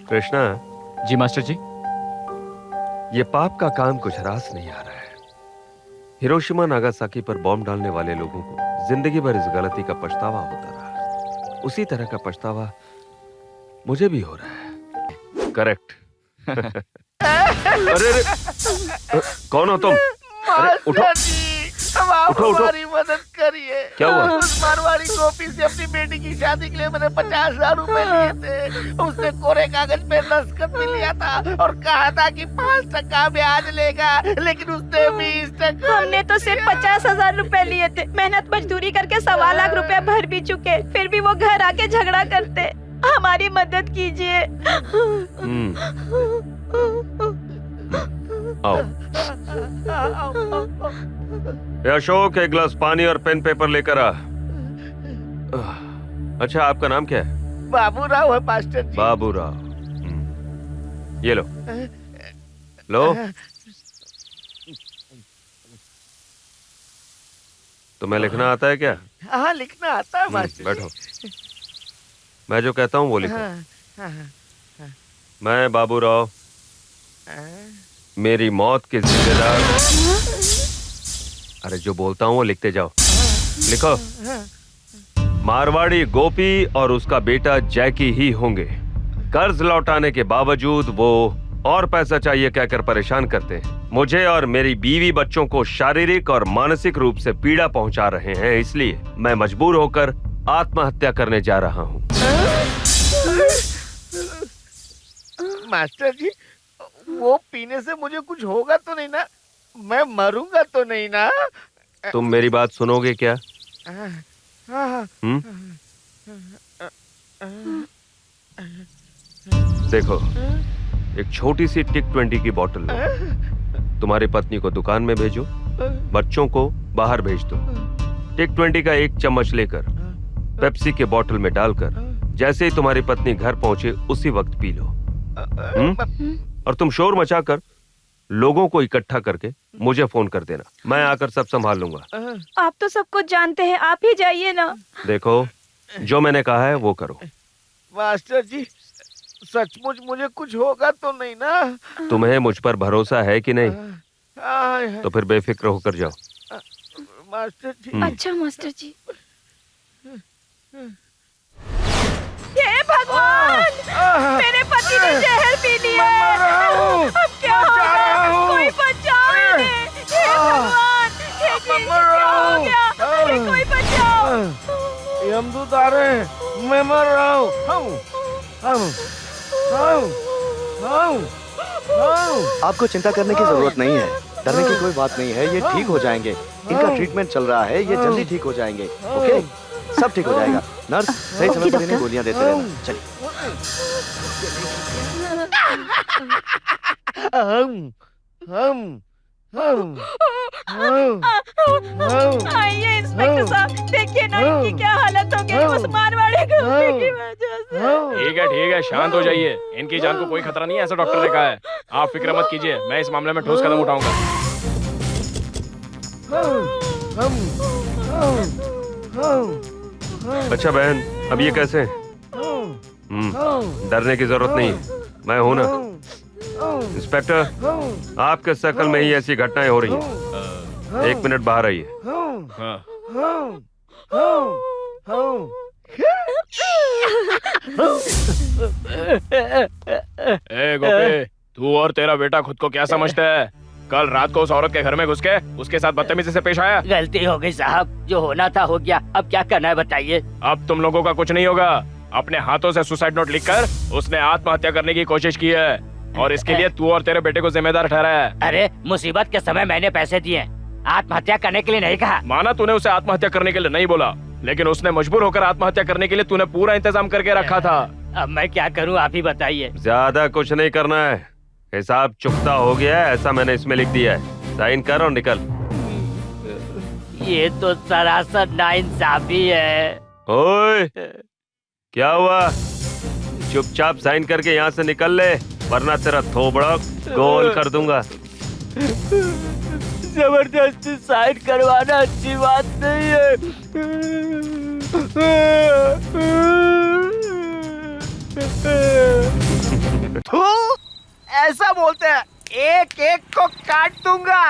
कृष्णा। जी मास्टर जी। ये पाप का काम कुछ रास नहीं आ रहा है। हिरोशिमा नागासाकी पर बॉम्ब डालने वाले लोगों को जिंदगी भर इस गलती का पछतावा होता रहा। उसी तरह का पछतावा मुझे भी हो रहा है। करेक्ट। अरे कौन हो तुम? अरे उठो उठो उठो। हमारी मदद करिए। क्या हुआ? उस मारवाड़ी गोपी से अपनी बेटी की शादी के लिए मैंने 50,000 रुपए लिए थे। उसने कोरे कागज पे दस्तखत भी लिया था और कहा था कि 5% ब्याज लेगा, लेकिन उसने 20%। हमने तो सिर्फ 50,000 रुपए लिए थे। मेहनत मजदूरी करके 1.25 लाख रुपए भर भी चुके, फिर भी वो घर आके झगड़ा करते। हमारी मदद कीजिए। आओ। अशोक, एक गिलास पानी और पेन पेपर लेकर आ। अच्छा, आपका नाम क्या है? बाबूराव है मास्टर जी। बाबूराव। ये लो लो। तुम्हें लिखना आता है क्या? हाँ, लिखना आता है मास्टर। बैठो। मैं जो कहता हूँ वो लिखो। मैं बाबूराव मेरी मौत के जिम्मेदार। अरे जो बोलता हूँ वो लिखते जाओ। लिखो। मारवाड़ी गोपी और उसका बेटा जैकी ही होंगे। कर्ज लौटाने के बावजूद वो और पैसा चाहिए कहकर परेशान करते हैं। मुझे और मेरी बीवी बच्चों को शारीरिक और मानसिक रूप से पीड़ा पहुंचा रहे हैं, इसलिए मैं मजबूर होकर आत्महत्या करने जा रहा हूँ। मास्टर जी, वो पीने से मुझे कुछ होगा तो नहीं ना? मैं मरूंगा तो नहीं ना? तुम मेरी बात सुनोगे क्या? देखो, एक छोटी सी टिक 20 की बोतल लो। तुम्हारी पत्नी को दुकान में भेजो, बच्चों को बाहर भेज दो। टिक 20 का 1 चम्मच लेकर पेप्सी के बोतल में डालकर जैसे ही तुम्हारी पत्नी घर पहुंचे उसी वक्त पी लो। और तुम शोर मचाकर लोगों को इकट्ठा करके मुझे फोन कर देना, मैं आकर सब संभाल लूंगा। आप तो सब कुछ जानते हैं, आप ही जाइए ना। देखो, जो मैंने कहा है वो करो। मास्टर जी, सचमुच मुझे कुछ होगा तो नहीं ना? तुम्हें मुझ पर भरोसा है कि नहीं? आय, तो फिर बेफिक्र होकर जाओ। मास्टर जी। अच्छा मास्टर जी। हे भगवान, मेरे पति ने जहर पी लिया है। अब क्या होगा? कोई बचाओ इन्हें। हे भगवान, हे जी, क्या हो गया? अरे कोई बचाओ। यमदूत आ रहे हैं, मैं मर रहा हूँ। आपको चिंता करने की जरूरत नहीं है, डरने की कोई बात नहीं है, ये ठीक हो जाएंगे। इनका ट्रीटमेंट चल रहा है, ये जल्दी ठीक हो जाएंगे। ओके, सब ठीक हो जाएगा। नर्स, सही समय पर इन्हें गोलियां देते रहना। चलिए। आइए इंस्पेक्टर साहब, देखिए ना इनकी क्या हालत हो गई उस मारवाड़ी गुंडे की वजह से। ठीक है, शांत हो जाइए। इनकी जान को कोई खतरा नहीं है, ऐसा डॉक्टर ने कहा है। आप फिक्र मत कीजिए, मैं इस मामले में ठोस कदम उठाऊंगा। अच्छा बहन, अब ये कैसे? डरने की जरूरत नहीं, मैं हूं ना। इंस्पेक्टर, आपके सर्कल में ही ऐसी घटनाएं हो रही हैं। 1 मिनट बाहर आइए। ए गोपी, तू और तेरा बेटा खुद को क्या समझते है? कल रात को उस औरत के घर में घुस के उसके साथ बदतमीजी से पेश आया। गलती हो गई साहब, जो होना था हो गया, अब क्या करना है बताइए। अब तुम लोगों का कुछ नहीं होगा। अपने हाथों से सुसाइड नोट लिखकर उसने आत्महत्या करने की कोशिश की है और इसके लिए तू और तेरे बेटे को जिम्मेदार ठहराया है। अरे मुसीबत के समय मैंने पैसे दिए, आत्महत्या करने के लिए नहीं कहा। माना तूने उसे आत्महत्या करने के लिए नहीं बोला, लेकिन उसने मजबूर होकर आत्महत्या करने के लिए तूने पूरा इंतजाम करके रखा था। अब मैं क्या करूं, आप ही बताइए। ज्यादा कुछ नहीं करना है, हिसाब चुकता हो गया है, ऐसा मैंने इसमें लिख दिया है। साइन कर और निकल। ये तो सरासर नाइंसाफी है। ओए, क्या हुआ? चुपचाप साइन करके यहाँ से निकल ले, वरना तेरा थोबड़ा गोल कर दूंगा। जबरदस्ती साइन करवाना अच्छी बात नहीं है। ऐसा बोलते हैं, एक एक को काट दूंगा।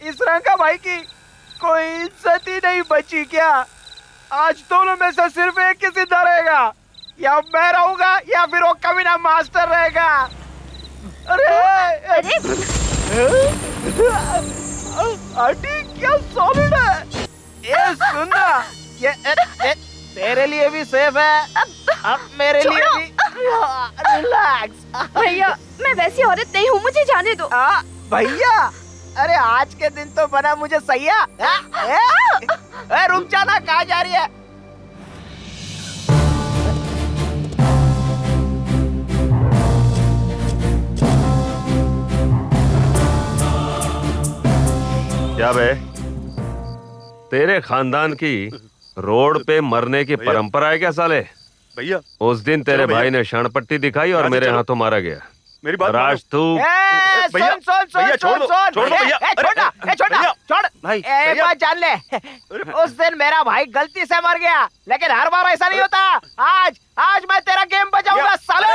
इस रंगा भाई की कोई इज्जत ही नहीं बची क्या? आज दोनों में से सिर्फ एक ही जिंदा रहेगा, या मैं रहूंगा या फिर वो कमीना मास्टर रहेगा। अरे आंटी क्या सॉलिड है ये, सुनना, ये तेरे लिए भी सेफ है, अब मेरे लिए भी। रिलैक्स भैया, मैं वैसी औरत नहीं हूँ, मुझे जाने दो। भैया, अरे आज के दिन तो बना मुझे सैया। रुक जाना, कहाँ जा रही है? क्या बे, तेरे खानदान की रोड पे मरने की परंपरा है क्या साले? भैया, उस दिन तेरे भाई ने क्षण पट्टी दिखाई और मेरे हाथों मारा गया। मेरी बात राज तू भैया, भैया छोड़ दो, छोड़ दो भैया, छोड़ भाई, एक बात जान ले, उस दिन मेरा भाई गलती से मर गया, लेकिन हर बार ऐसा नहीं होता। आज मैं तेरा गेम बजाऊंगा साले।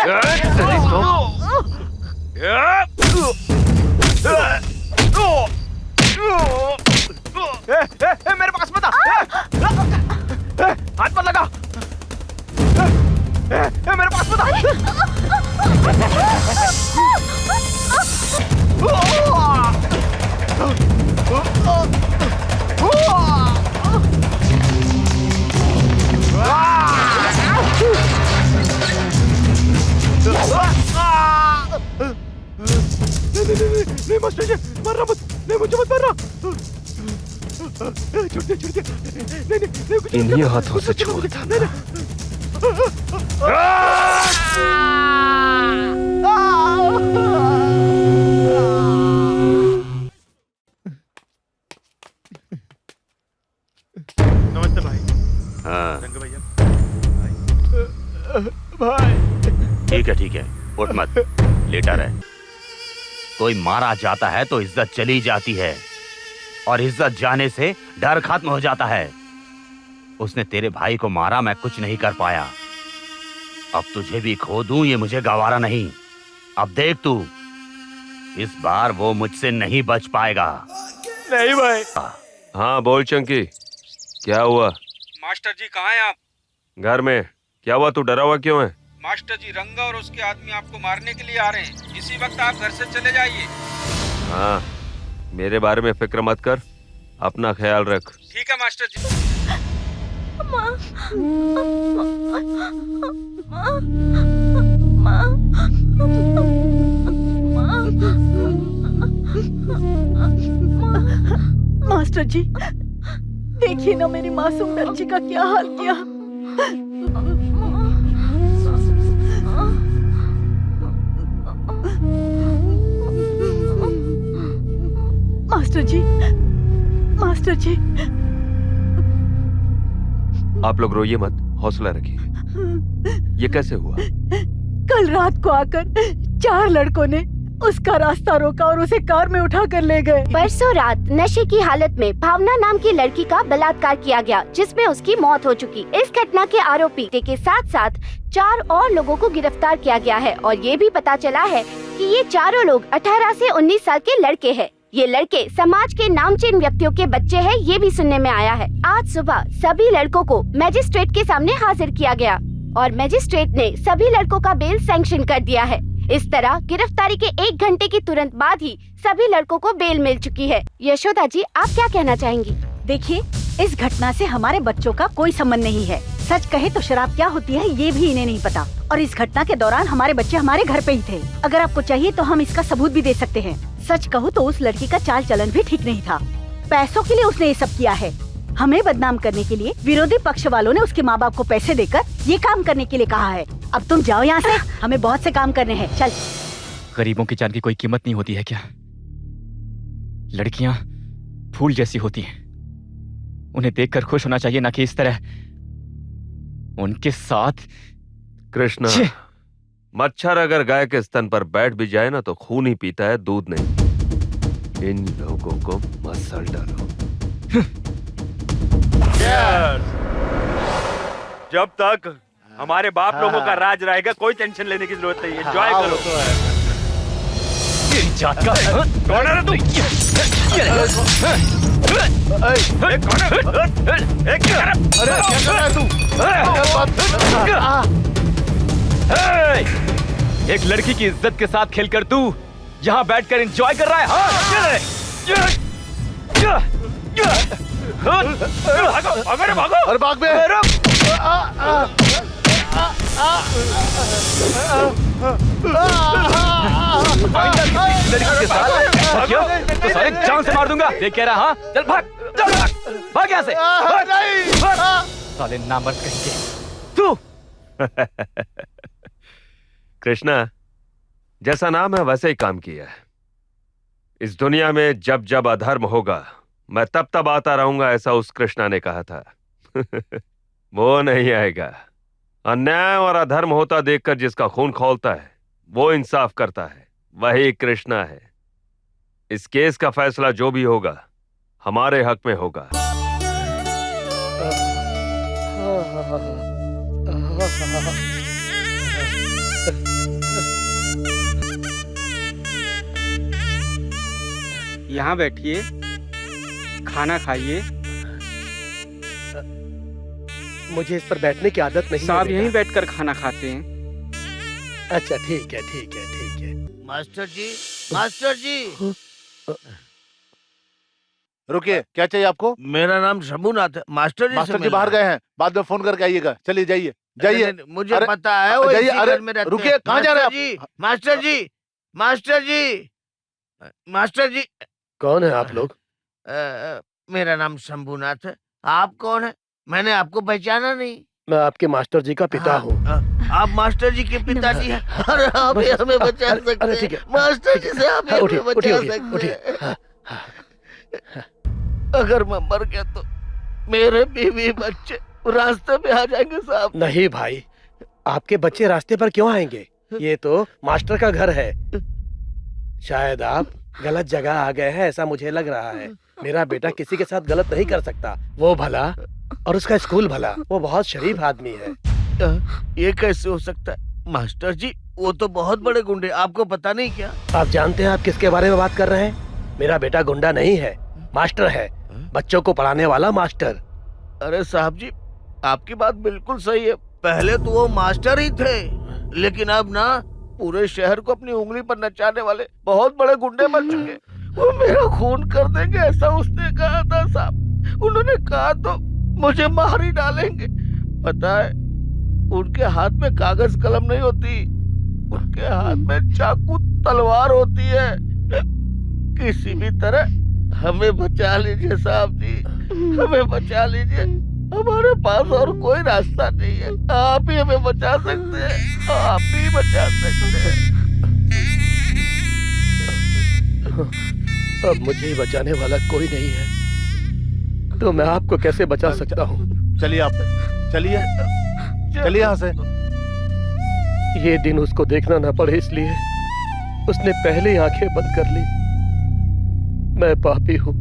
मेरे पास मत आ, हाथ मत लगा। मेरे पास मत आ। नहीं मास्टर जी, मारना मत, नहीं मुझे मत मारना। छोड़ दे, नहीं इन्हीं हाथों से छोड़ देना। नमस्ते भाई। हाँ, भैया भाई, ठीक है, उठ मत। मैनिपुलेटर है। कोई मारा जाता है तो इज्जत चली जाती है और इज्जत जाने से डर खत्म हो जाता है। उसने तेरे भाई को मारा, मैं कुछ नहीं कर पाया। अब तुझे भी खो दूं ये मुझे गवारा नहीं। अब देख तू, इस बार वो मुझसे नहीं बच पाएगा। नहीं भाई। हाँ बोल चंकी, क्या हुआ? मास्टर जी कहाँ हैं आप? घर में। क्या हुआ, तू डरा हुआ क्यों है? मास्टर जी, रंगा और उसके आदमी आपको मारने के लिए आ रहे हैं। इसी वक्त आप घर से चले जाइए। हाँ, मेरे बारे में फिक्र मत कर, अपना ख्याल रख। ठीक है मास्टर जी। मास्टर जी, देखिए ना मेरी मासूम बच्ची का क्या हाल किया। मास्टर जी, मास्टर जी। आप लोग रोइए मत, हौसला रखिए। ये कैसे हुआ? कल रात को आकर 4 लड़कों ने उसका रास्ता रोका और उसे कार में उठाकर ले गए। परसों रात नशे की हालत में भावना नाम की लड़की का बलात्कार किया गया, जिसमें उसकी मौत हो चुकी। इस घटना के आरोपी के साथ साथ 4 और लोगों को गिरफ्तार किया गया है और ये भी पता चला है कि ये चारों लोग 18 से 19 साल के लड़के हैं। ये लड़के समाज के नामचीन व्यक्तियों के बच्चे हैं, ये भी सुनने में आया है। आज सुबह सभी लड़कों को मजिस्ट्रेट के सामने हाजिर किया गया और मजिस्ट्रेट ने सभी लड़कों का बेल सैंक्शन कर दिया है। इस तरह गिरफ्तारी के 1 घंटे की तुरंत बाद ही सभी लड़कों को बेल मिल चुकी है। यशोदा जी, आप क्या कहना चाहेंगी? देखिए, इस घटना से हमारे बच्चों का कोई संबंध नहीं है। सच कहे तो शराब क्या होती है ये भी इन्हें नहीं पता, और इस घटना के दौरान हमारे बच्चे हमारे घर पे ही थे। अगर आपको चाहिए तो हम इसका सबूत भी दे सकते हैं। सच कहूँ तो उस लड़की का चाल चलन भी ठीक नहीं था। पैसों के लिए उसने ये सब किया है। हमें बदनाम करने के लिए विरोधी पक्ष वालों ने उसके माँ बाप को पैसे देकर ये काम करने के लिए कहा है। अब तुम जाओ यहाँ से, हमें बहुत से काम करने हैं। चल। गरीबों की जान की कोई कीमत नहीं होती है क्या? लड़कियां फूल जैसी होती हैं, उन्हें देखकर खुश होना चाहिए, ना कि इस तरह उनके साथ। कृष्णा, मच्छर अगर गाय के स्तन पर बैठ भी जाए ना तो खून ही पीता है, दूध नहीं। इन लोगों को मसल डालो। जब तक हमारे बाप लोगों का राज रहेगा कोई टेंशन लेने की जरूरत नहीं है। एंजॉय करो। तेरी जात का कौन है तू? एक लड़की की इज्जत के साथ खेलकर तू यहाँ बैठकर एंजॉय कर रहा है? भागो, भागो। अरे भाग बे। लड़की के साथ क्यों? तो सारे जान से मार दूंगा। देख कह रहा, हाँ? चल भाग, चल भाग, भाग यहाँ से। भाग। साले नामर्द कहेंगे तू। कृष्णा, जैसा नाम है वैसे ही काम किया है। इस दुनिया में जब जब अधर्म होगा मैं तब तब आता रहूंगा, ऐसा उस कृष्णा ने कहा था। वो नहीं आएगा। अन्याय और अधर्म होता देखकर जिसका खून खौलता है वो इंसाफ करता है, वही कृष्णा है। इस केस का फैसला जो भी होगा हमारे हक में होगा। यहाँ बैठिए, खाना खाइए। मुझे इस पर बैठने की आदत नहीं। साहब यहीं बैठकर खाना खाते हैं। अच्छा ठीक है, ठीक है, ठीक है। मास्टर जी, मास्टर जी। रुकिए, क्या चाहिए आपको? मेरा नाम शंभूनाथ है। मास्टर जी मास्टर जी बाहर गए हैं, बाद में फोन करके आइएगा। चलिए जाइए, जाइए। मुझे पता है वो जाइए। इसी अरे घर में रहते रुकिए, हैं। कहाँ जा रहे हैं जी, आप? मास्टर जी, मास्टर जी, मास्टर जी। कौन है आप लोग? मेरा नाम शंभूनाथ है। आप कौन है? मैंने आपको पहचाना नहीं। मैं आपके मास्टर जी का पिता हूँ। आप मास्टर जी के पिताजी हैं। अरे आप ही हमें बचा सकते हैं। ठीक है। मास्टर जी से आप ही हमें बचा सकते हैं। अगर मैं मर गया तो मेरे बीवी बच्चे रास्ते पे आ जाएंगे साहब। नहीं भाई, आपके बच्चे रास्ते पर क्यों आएंगे? ये तो मास्टर का घर है। शायद आप गलत जगह आ गए हैं, ऐसा मुझे लग रहा है। मेरा बेटा किसी के साथ गलत नहीं कर सकता। वो भला और उसका स्कूल भला। वो बहुत शरीफ आदमी है। ये कैसे हो सकता है मास्टर जी? वो तो बहुत बड़े गुंडे, आपको पता नहीं क्या? आप जानते हैं आप किसके बारे में बात कर रहे हैं? मेरा बेटा गुंडा नहीं है, मास्टर है, बच्चों को पढ़ाने वाला मास्टर। अरे साहब जी, आपकी बात बिल्कुल सही है। पहले तो वो मास्टर ही थे, लेकिन अब ना पूरे शहर को अपनी उंगली पर नचाने वाले बहुत बड़े गुंडे बन चुके। वो मेरा खून कर देंगे ऐसा उसने कहा था साहब। उन्होंने कहा तो मुझे मार ही डालेंगे। पता है, उनके हाथ में कागज कलम नहीं होती, उनके हाथ में चाकू तलवार होती है। किसी भी तरह हमें बचा लीजिए साहब जी, हमें बचा लीजिए। हमारे पास और कोई रास्ता नहीं है, आप ही हमें बचा सकते हैं, आप ही बचा सकते हैं। अब मुझे बचाने वाला कोई नहीं है, तो मैं आपको कैसे बचा सकता हूँ? चलिए आप, चलिए चलिए यहाँ से। ये दिन उसको देखना ना पड़े इसलिए उसने पहले ही आंखें बंद कर ली। मैं पापी हूँ,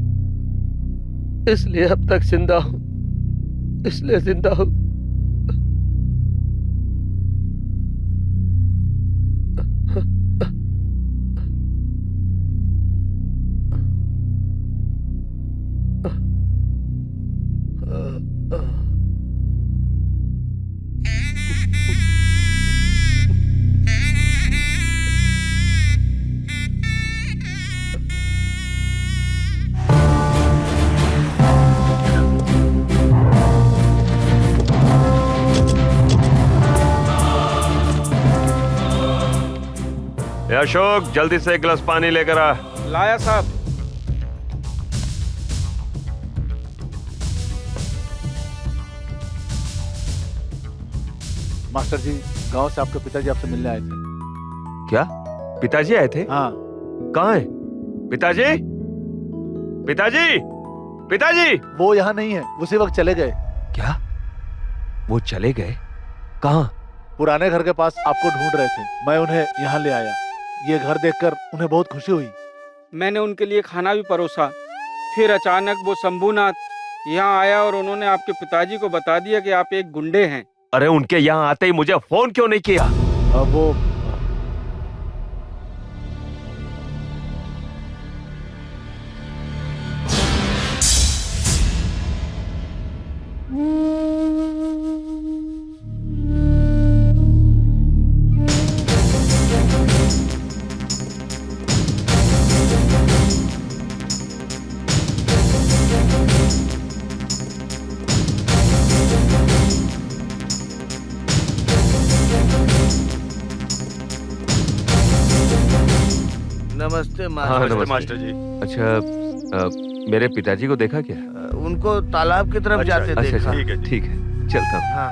इसलिए अब तक जिंदा हूँ, इसलिए जिंदा हूँ। अशोक, जल्दी से एक गिलास पानी लेकर आ। लाया साहब। मास्टर जी, गांव से आपके पिताजी आपसे मिलने आए थे। क्या पिताजी आए थे? हाँ। कहाँ है पिताजी? पिताजी, पिताजी! वो यहाँ नहीं है, उसी वक्त चले गए। क्या? वो चले गए? कहाँ? पुराने घर के पास आपको ढूंढ रहे थे, मैं उन्हें यहाँ ले आया। ये घर देखकर उन्हें बहुत खुशी हुई। मैंने उनके लिए खाना भी परोसा। फिर अचानक वो शंभूनाथ यहाँ आया और उन्होंने आपके पिताजी को बता दिया कि आप एक गुंडे हैं। अरे उनके यहाँ आते ही मुझे फोन क्यों नहीं किया? वो नमस्ते हाँ, नमस्ते मास्टर जी। अच्छा, मेरे पिताजी को देखा क्या? उनको तालाब की तरफ जाते देखा। ठीक है, ठीक है, चलता हूँ। हाँ।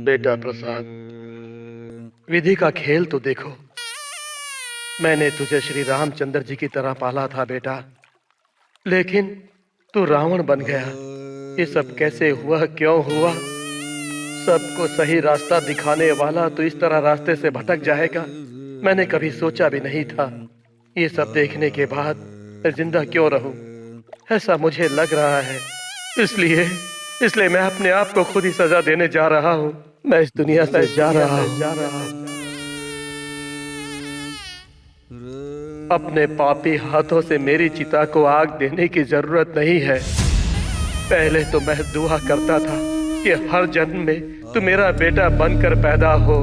बेटा प्रसाद, विधि का खेल तो देखो। मैंने तुझे श्री रामचंद्र जी की तरह पाला था बेटा, लेकिन तू रावण बन गया। ये सब कैसे हुआ, क्यों हुआ? सबको सही रास्ता दिखाने वाला तो इस तरह रास्ते से भटक जाएगा, मैंने कभी सोचा भी नहीं था। ये सब देखने के बाद मैं जिंदा क्यों रहूं, ऐसा मुझे लग रहा है। इसलिए मैं अपने आप को खुद ही सजा देने जा रहा हूँ। मैं इस दुनिया से जा रहा हूँ। अपने पापी हाथों से मेरी चिता को आग देने की जरूरत नहीं है। पहले तो मैं दुआ करता था कि हर जन्म में तू मेरा बेटा बनकर पैदा हो,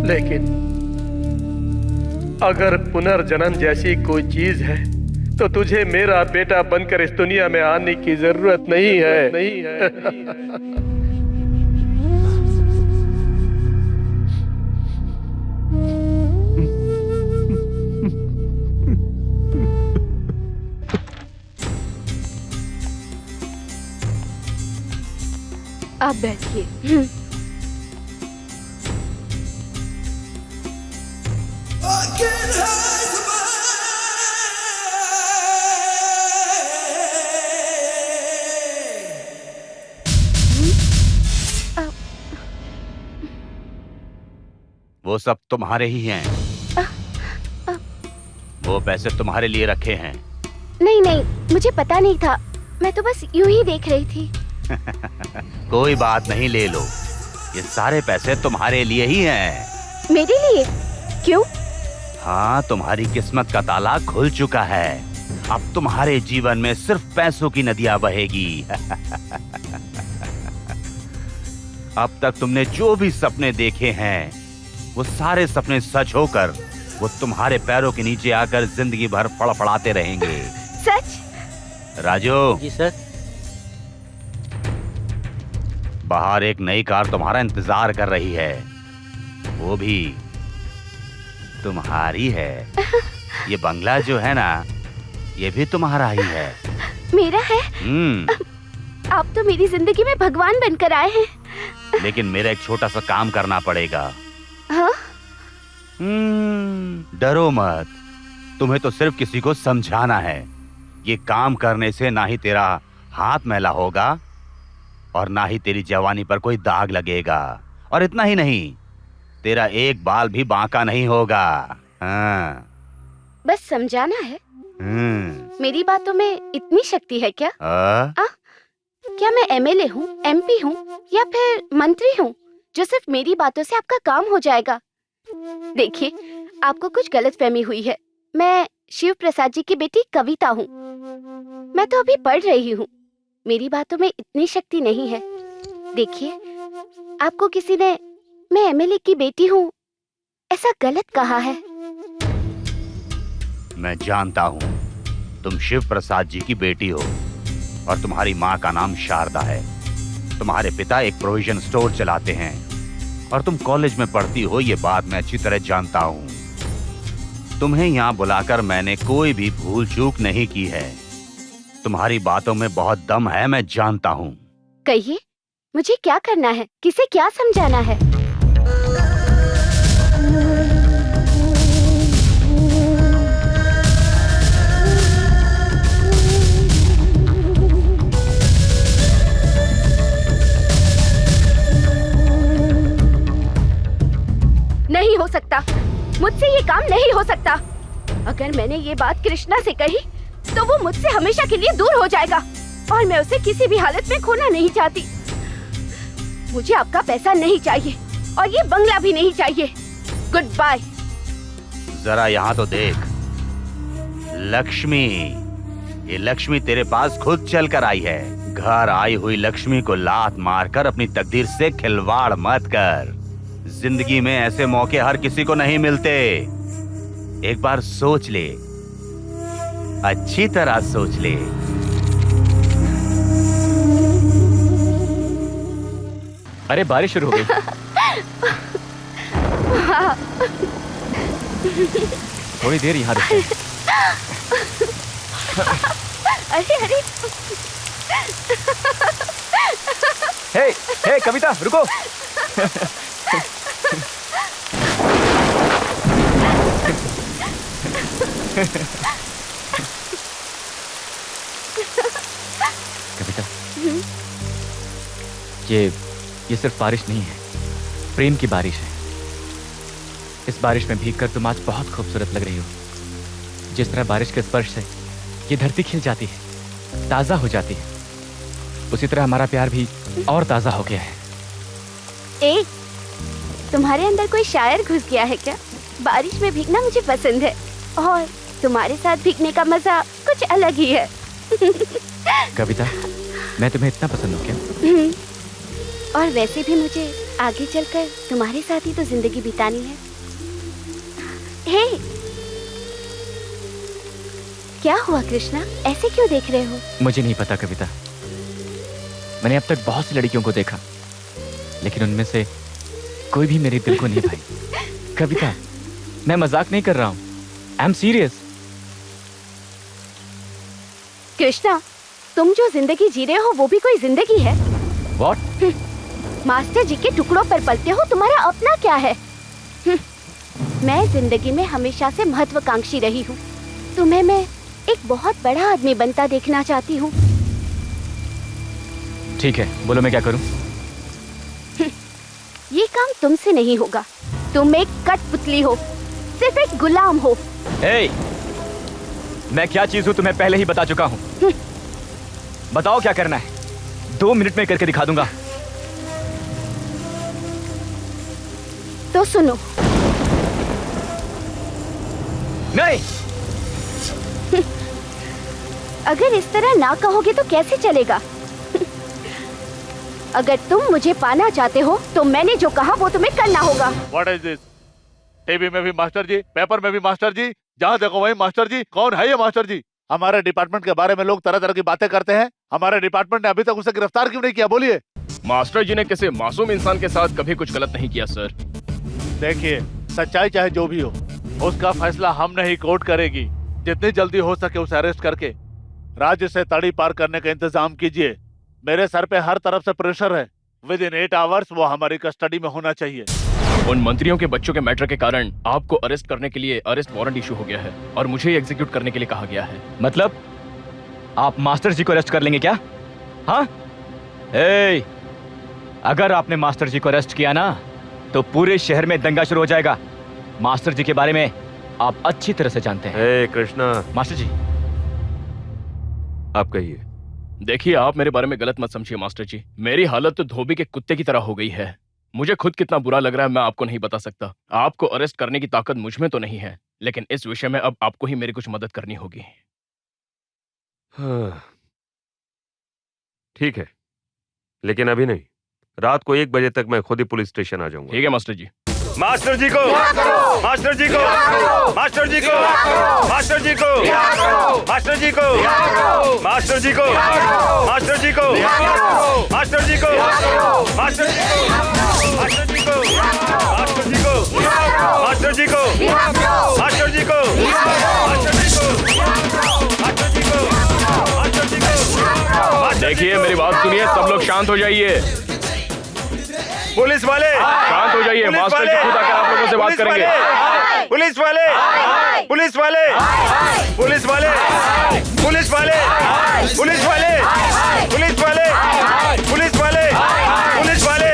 लेकिन अगर पुनर्जन्म जैसी कोई चीज है तो तुझे मेरा बेटा बनकर इस दुनिया में आने की जरूरत नहीं है, नहीं है। आप बैठिए। वो सब तुम्हारे ही हैं। वो पैसे तुम्हारे लिए रखे हैं। नहीं नहीं, मुझे पता नहीं था, मैं तो बस यूं ही देख रही थी। कोई बात नहीं, ले लो। ये सारे पैसे तुम्हारे लिए ही हैं। मेरे लिए? क्यों? हाँ, तुम्हारी किस्मत का ताला खुल चुका है। अब तुम्हारे जीवन में सिर्फ पैसों की नदियां बहेगी। अब तक तुमने जो भी सपने देखे हैं, वो सारे सपने सच होकर वो तुम्हारे पैरों के नीचे आकर जिंदगी भर फड़फड़ाते रहेंगे। सच? राजू। जी सर। बाहर एक नई कार तुम्हारा इंतजार कर रही है, वो भी तुम्हारी है। ये बंगला जो है ना, ये भी तुम्हारा ही है। मेरा है? आप तो मेरी जिंदगी में भगवान बनकर आए हैं। लेकिन मेरा एक छोटा सा काम करना पड़ेगा। हाँ? डरो मत, तुम्हें तो सिर्फ किसी को समझाना है। ये काम करने से ना ही तेरा हाथ मैला होगा और ना ही तेरी जवानी पर कोई दाग लगेगा। और इतना ही नहीं, तेरा एक बाल भी बांका नहीं होगा। हाँ। बस समझाना है? मेरी बातों में इतनी शक्ति है क्या? क्या मैं एमएलए हूँ, एमपी हूँ या फिर मंत्री हूँ जो सिर्फ मेरी बातों से आपका काम हो जाएगा? देखिए, आपको कुछ गलतफहमी हुई है। मैं शिव प्रसाद जी की बेटी कविता हूँ। मैं तो अभी पढ़ रही हूँ। मेरी बातों में इतनी शक्ति नहीं है। देखिए, आपको किसी ने मैं एमएलए की बेटी हूँ ऐसा गलत कहा है। मैं जानता हूँ तुम शिव प्रसाद जी की बेटी हो और तुम्हारी माँ का नाम शारदा है। तुम्हारे पिता एक प्रोविजन स्टोर चलाते हैं और तुम कॉलेज में पढ़ती हो, ये बात मैं अच्छी तरह जानता हूँ। तुम्हें यहाँ बुलाकर मैंने कोई भी भूल चूक नहीं की है। तुम्हारी बातों में बहुत दम है, मैं जानता हूँ। कहिए, मुझे क्या करना है? किसे क्या समझाना है? नहीं हो सकता, मुझसे ये काम नहीं हो सकता। अगर मैंने ये बात कृष्णा से कही तो वो मुझसे हमेशा के लिए दूर हो जाएगा और मैं उसे किसी भी हालत में खोना नहीं चाहती। मुझे आपका पैसा नहीं चाहिए और ये बंगला भी नहीं चाहिए। Good bye. जरा यहाँ तो देख लक्ष्मी, ये लक्ष्मी तेरे पास खुद चल कर आई है। घर आई हुई लक्ष्मी को लात मारकर अपनी तकदीर से खिलवाड़ मत कर। जिंदगी में ऐसे मौके हर किसी को नहीं मिलते। एक बार सोच ले, अच्छी तरह सोच ले। अरे बारिश शुरू हो गई। थोड़ी देर यहाँ रुकते हैं। अरे अरे हे हे कविता रुको। कविता, ये सिर्फ बारिश नहीं है, प्रेम की बारिश है। इस बारिश में भीगकर तुम आज बहुत खूबसूरत लग रही हो। जिस तरह बारिश के स्पर्श से ये धरती खिल जाती है, ताजा हो जाती है, उसी तरह हमारा प्यार भी और ताजा हो गया है। ए, तुम्हारे अंदर कोई शायर घुस गया है क्या? बारिश में भीगना मुझे पसंद है और तुम्हारे साथ भीगने का मजा कुछ अलग ही है। कविता, मैं तुम्हें इतना पसंद हूँ क्या? और वैसे भी मुझे आगे चलकर तुम्हारे साथ ही तो जिंदगी बितानी है। हे, क्या हुआ कृष्णा, ऐसे क्यों देख रहे हो? मुझे नहीं पता कविता। मैंने अब तक बहुत सी लड़कियों को देखा, लेकिन उनमें से कोई भी मेरे दिल को नहीं भाई। कविता, मैं मजाक नहीं कर रहा हूँ, आई एम सीरियस। कृष्णा, तुम जो जिंदगी जी रहे हो वो भी कोई जिंदगी है? What? मास्टर जी के टुकड़ों पर पलते हो, तुम्हारा अपना क्या है? मैं जिंदगी में हमेशा से महत्वाकांक्षी रही हूँ। तुम्हें मैं एक बहुत बड़ा आदमी बनता देखना चाहती हूँ। ठीक है, बोलो मैं क्या करूँ? ये काम तुमसे नहीं होगा। तुम एक कठपुतली हो, सिर्फ एक गुलाम हो। hey, मैं क्या चीज हूँ तुम्हें पहले ही बता चुका हूँ। बताओ क्या करना है, 2 मिनट में करके दिखा दूंगा। तो सुनो। नहीं। अगर इस तरह ना कहोगे तो कैसे चलेगा? अगर तुम मुझे पाना चाहते हो तो मैंने जो कहा वो तुम्हें करना होगा। What is this? टीवी में भी मास्टर जी, पेपर में भी मास्टर जी, जहाँ देखो वही मास्टर जी। कौन है ये मास्टर जी? हमारे डिपार्टमेंट के बारे में लोग तरह तरह की बातें करते हैं। हमारे डिपार्टमेंट ने अभी तक उसे गिरफ्तार क्यों नहीं किया, बोलिए। मास्टर जी ने किसी मासूम इंसान के साथ कभी कुछ गलत नहीं किया सर। देखिए, सच्चाई चाहे जो भी हो, उसका फैसला हम नहीं, कोर्ट करेगी। जितनी जल्दी हो सके उसे अरेस्ट करके राज्य से तड़ी पार करने का इंतजाम कीजिए। मेरे सर पे हर तरफ से प्रेशर है। विद इन 8 आवर्स वो हमारी कस्टडी में होना चाहिए। उन मंत्रियों के बच्चों के मैटर के कारण आपको अरेस्ट करने के लिए अरेस्ट वारंट इशू हो गया है और मुझे एग्जीक्यूट करने के लिए कहा गया है। मतलब आप मास्टर जी को अरेस्ट कर लेंगे क्या? हाँ? अगर आपने मास्टर जी को अरेस्ट किया ना तो पूरे शहर में दंगा शुरू हो जाएगा। मास्टर जी के बारे में आप अच्छी तरह से जानते हैं। कृष्णा। मास्टर जी, आप कहिए। देखिए, आप मेरे बारे में गलत मत समझिए मास्टर जी। मेरी हालत तो धोबी के कुत्ते की तरह हो गई है। मुझे खुद कितना बुरा लग रहा है मैं आपको नहीं बता सकता। आपको अरेस्ट करने की ताकत मुझ में तो नहीं है, लेकिन इस विषय में अब आपको ही मेरी कुछ मदद करनी होगी। हाँ, ठीक है, लेकिन अभी नहीं। रात को 1 बजे तक मैं खुद ही पुलिस स्टेशन आ जाऊंगा। ठीक है मास्टर जी। मास्टर जी को, मास्टर जी को, मास्टर जी को, मास्टर जी को, मास्टर जी को, मास्टर जी को, मास्टर जी को, मास्टर जी को, मास्टर जी को, मास्टर जी को, मास्टर जी को, मास्टर जी को, मास्टर जी को, मास्टर जी को, मास्टर जी को, मास्टर जी को। देखिए, मेरी बात सुनिए, सब लोग शांत हो जाइए। पुलिस वाले शांत हो जाइए। मास्टर जी खुद आकर आप लोगों से बात करेंगे। पुलिस वाले, पुलिस वाले, पुलिस वाले, पुलिस वाले, पुलिस वाले, पुलिस वाले, पुलिस वाले, पुलिस वाले।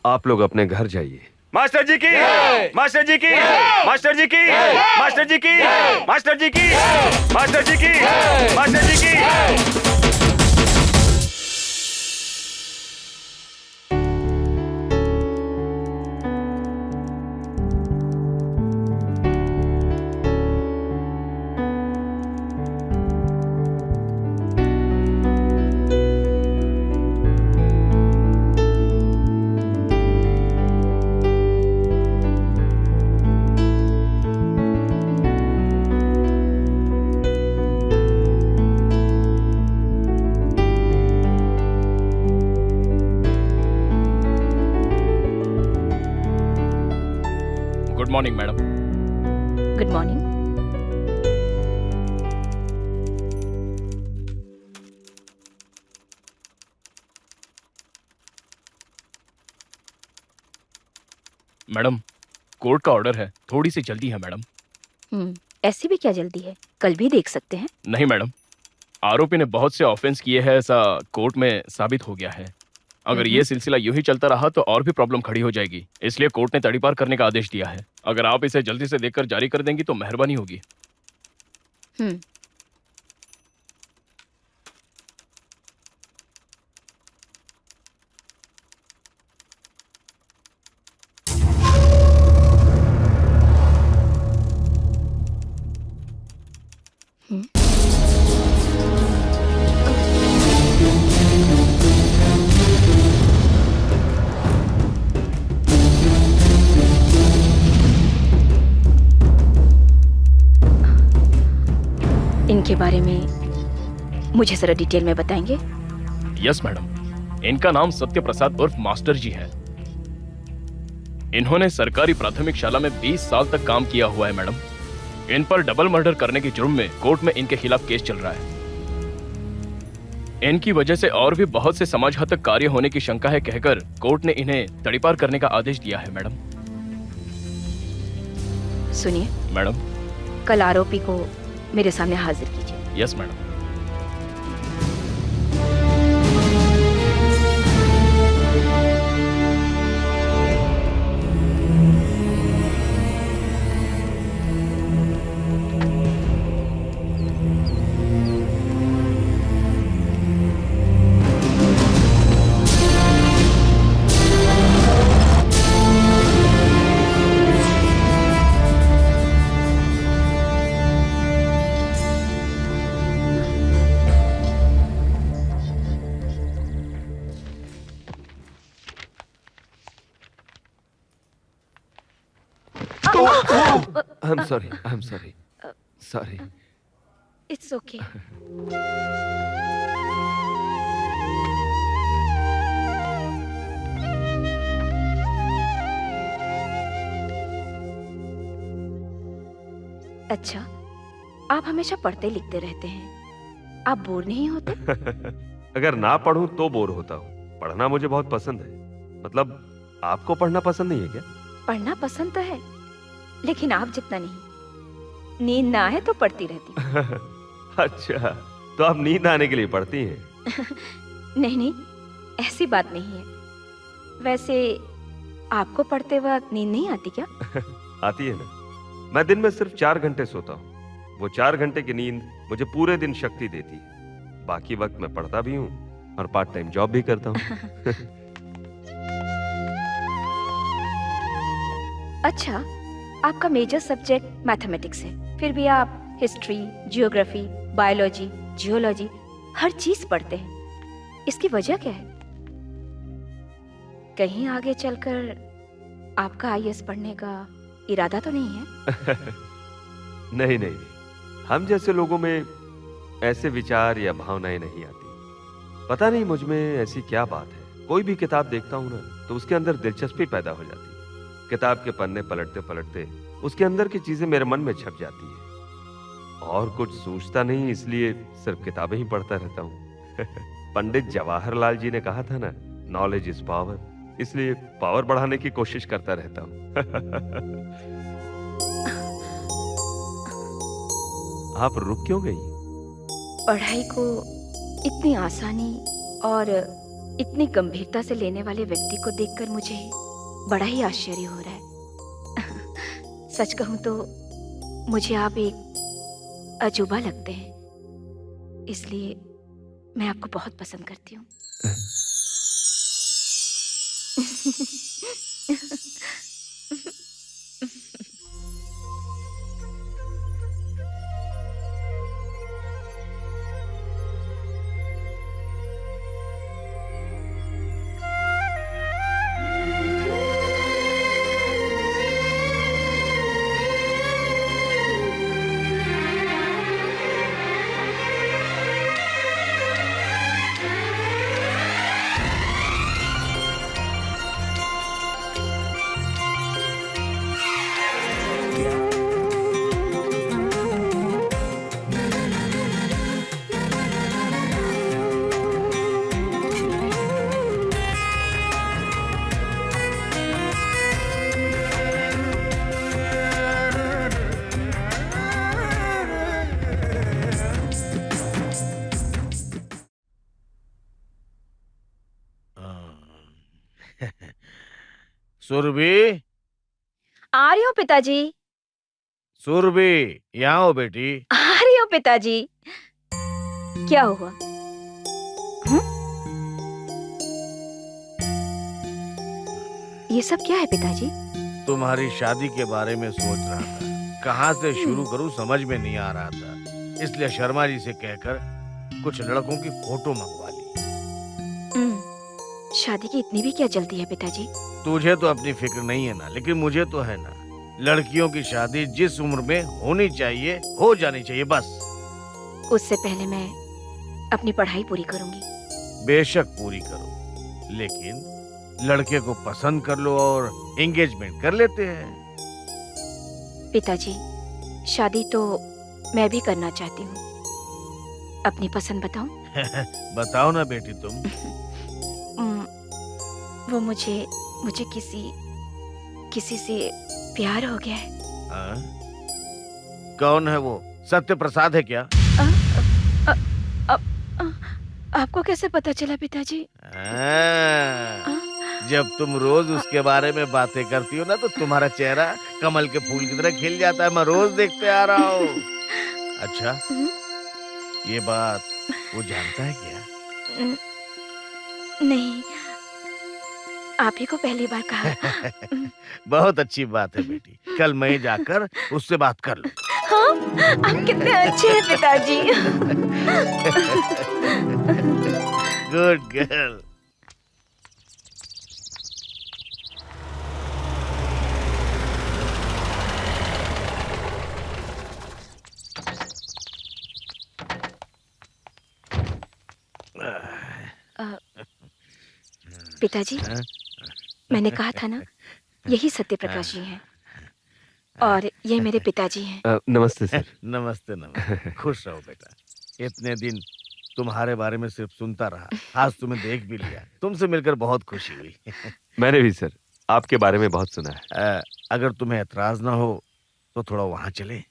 आप लोग अपने घर जाइए। मास्टर जी की, मास्टर जी की, मास्टर जी की, मास्टर जी की, मास्टर जी की, मास्टर जी की, मास्टर जी की। Good morning madam. Good morning. Madam, court का ऑर्डर है, थोड़ी सी जल्दी है मैडम। ऐसी भी क्या जल्दी है, कल भी देख सकते हैं। नहीं मैडम, आरोपी ने बहुत से ऑफेंस किए हैं, ऐसा कोर्ट में साबित हो गया है। अगर ये सिलसिला यूं ही चलता रहा तो और भी प्रॉब्लम खड़ी हो जाएगी, इसलिए कोर्ट ने तड़ीपार करने का आदेश दिया है। अगर आप इसे जल्दी से देखकर जारी कर देंगी तो मेहरबानी होगी। इनके बारे में मुझे जरा डिटेल में बताएंगे? यस मैडम, इनका नाम सत्य प्रसाद उर्फ मास्टर जी है। इन्होंने सरकारी प्राथमिक शाला में 20 साल तक काम किया हुआ है मैडम। इन पर डबल मर्डर करने के जुर्म में कोर्ट में इनके खिलाफ केस चल रहा है। इनकी वजह से और भी बहुत से समाज घातक कार्य होने की शंका है कहकर कोर्ट ने इन्हें तड़ीपार करने का आदेश दिया है मैडम। सुनिए मैडम। कल आरोपी को मेरे सामने हाजिर कीजिए। Yes madam. I'm sorry. I'm sorry. Sorry. It's okay. अच्छा, आप हमेशा पढ़ते लिखते रहते हैं, आप बोर नहीं होते? अगर ना पढ़ूं तो बोर होता हूँ। पढ़ना मुझे बहुत पसंद है। मतलब आपको पढ़ना पसंद नहीं है क्या? पढ़ना पसंद तो है, लेकिन आप जितना नहीं। नींद ना आए तो पढ़ती रहती। अच्छा, तो आप नींद आने के लिए पढ़ती हैं? नहीं नहीं, ऐसी बात नहीं है। वैसे आपको पढ़ते वक्त नींद नहीं आती क्या? आती है ना। मैं दिन में सिर्फ 4 घंटे सोता हूँ। वो 4 घंटे की नींद मुझे पूरे दिन शक्ति देती है। बाकी वक्त मैं पढ़ता भी हूँ और पार्ट टाइम जॉब भी करता हूँ। अच्छा, आपका मेजर सब्जेक्ट मैथमेटिक्स है, फिर भी आप हिस्ट्री, जियोग्राफी, बायोलॉजी, जियोलॉजी हर चीज पढ़ते हैं। इसकी वजह क्या है? कहीं आगे चलकर आपका आईएएस पढ़ने का इरादा तो नहीं है? नहीं नहीं, हम जैसे लोगों में ऐसे विचार या भावनाएं नहीं आती। पता नहीं मुझ में ऐसी क्या बात है। कोई भी किताब देखता हूँ ना तो उसके अंदर दिलचस्पी पैदा हो जाती है। किताब के पन्ने पलटते पलटते उसके अंदर की चीजें मेरे मन में छप जाती है। और कुछ सोचता नहीं, इसलिए सिर्फ किताबें ही पढ़ता रहता हूँ। पंडित जवाहरलाल जी ने कहा था ना, नॉलेज इज पावर। इसलिए पावर बढ़ाने की कोशिश करता रहता हूँ। आप रुक क्यों गई? पढ़ाई को इतनी आसानी और इतनी गंभीरता से लेने वाले व्यक्ति को देखकर मुझे बड़ा ही आश्चर्य हो रहा है। सच कहूं तो मुझे आप एक अजूबा लगते हैं, इसलिए मैं आपको बहुत पसंद करती हूँ। सुरभि, आ रही हूँ पिताजी। सुरभि, यहाँ हो बेटी। आ रही हूँ पिताजी। क्या हुआ? ये सब क्या है पिताजी? तुम्हारी शादी के बारे में सोच रहा था। कहाँ से शुरू करूँ समझ में नहीं आ रहा था, इसलिए शर्मा जी से कहकर कुछ लड़कों की फोटो मंगवा ली। शादी की इतनी भी क्या जल्दी है पिताजी? तुझे तो अपनी फिक्र नहीं है ना, लेकिन मुझे तो है ना। लड़कियों की शादी जिस उम्र में होनी चाहिए हो जानी चाहिए बस। उससे पहले मैं अपनी पढ़ाई पूरी करूंगी। बेशक पूरी करो, लेकिन लड़के को पसंद कर लो और एंगेजमेंट कर लेते हैं। पिताजी, शादी तो मैं भी करना चाहती हूँ। अपनी पसंद बताऊं? बताओ ना बेटी तुम। वो मुझे किसी से प्यार हो गया है। हाँ? कौन है वो? सत्य प्रसाद है क्या? आपको कैसे पता चला पिताजी? जब तुम रोज उसके बारे में बातें करती हो ना, तो तुम्हारा चेहरा कमल के फूल की तरह खिल जाता है। मैं रोज देखते आ रहा हूँ। अच्छा, ये बात वो जानता है क्या? नहीं, आप ही को पहली बार कहा। बहुत अच्छी बात है बेटी, कल मैं जाकर उससे बात कर लूँ। हाँ, आप कितने अच्छे हैं पिताजी। Good girl. पिताजी, मैंने कहा था ना, यही सत्य प्रकाश जी हैं और ये मेरे पिताजी हैं। नमस्ते सर। नमस्ते नमस्ते। खुश रहो बेटा। इतने दिन तुम्हारे बारे में सिर्फ सुनता रहा, आज तुम्हें देख भी लिया। तुमसे मिलकर बहुत खुशी हुई। मैंने भी सर आपके बारे में बहुत सुना है। अगर तुम्हें एतराज ना हो तो थोड़ा वहां चले।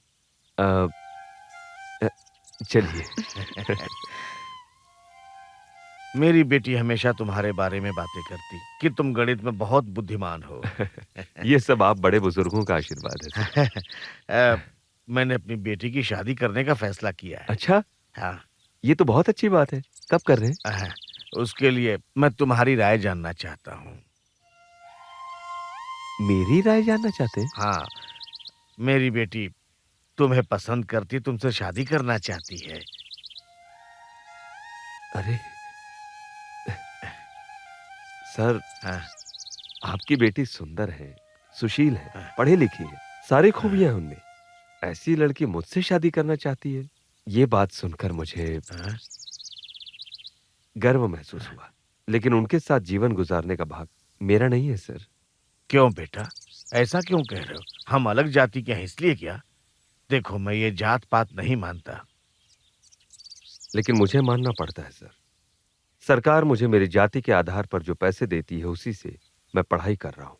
चलिए। मेरी बेटी हमेशा तुम्हारे बारे में बातें करती कि तुम गणित में बहुत बुद्धिमान हो। ये सब आप बड़े बुजुर्गों का आशीर्वाद है। मैंने अपनी बेटी की शादी करने का फैसला किया है। अच्छा? हाँ। ये तो बहुत अच्छी बात है। कब कर रहे हैं? उसके लिए मैं तुम्हारी राय जानना चाहता हूँ। मेरी राय जानना चाहते हैं? हाँ, मेरी बेटी तुम्हें पसंद करती, तुमसे शादी करना चाहती है। अरे सर, आपकी बेटी सुंदर है, सुशील है, पढ़ी लिखी है, सारी खूबियां हैं उनमें। ऐसी लड़की मुझसे शादी करना चाहती है, ये बात सुनकर मुझे गर्व महसूस हुआ। लेकिन उनके साथ जीवन गुजारने का भाग मेरा नहीं है सर। क्यों बेटा, ऐसा क्यों कह रहे हो? हम अलग जाति के हैं इसलिए क्या? देखो, मैं ये जात पात नहीं मानता। लेकिन मुझे मानना पड़ता है सर। सरकार मुझे मेरी जाति के आधार पर जो पैसे देती है, उसी से मैं पढ़ाई कर रहा हूं।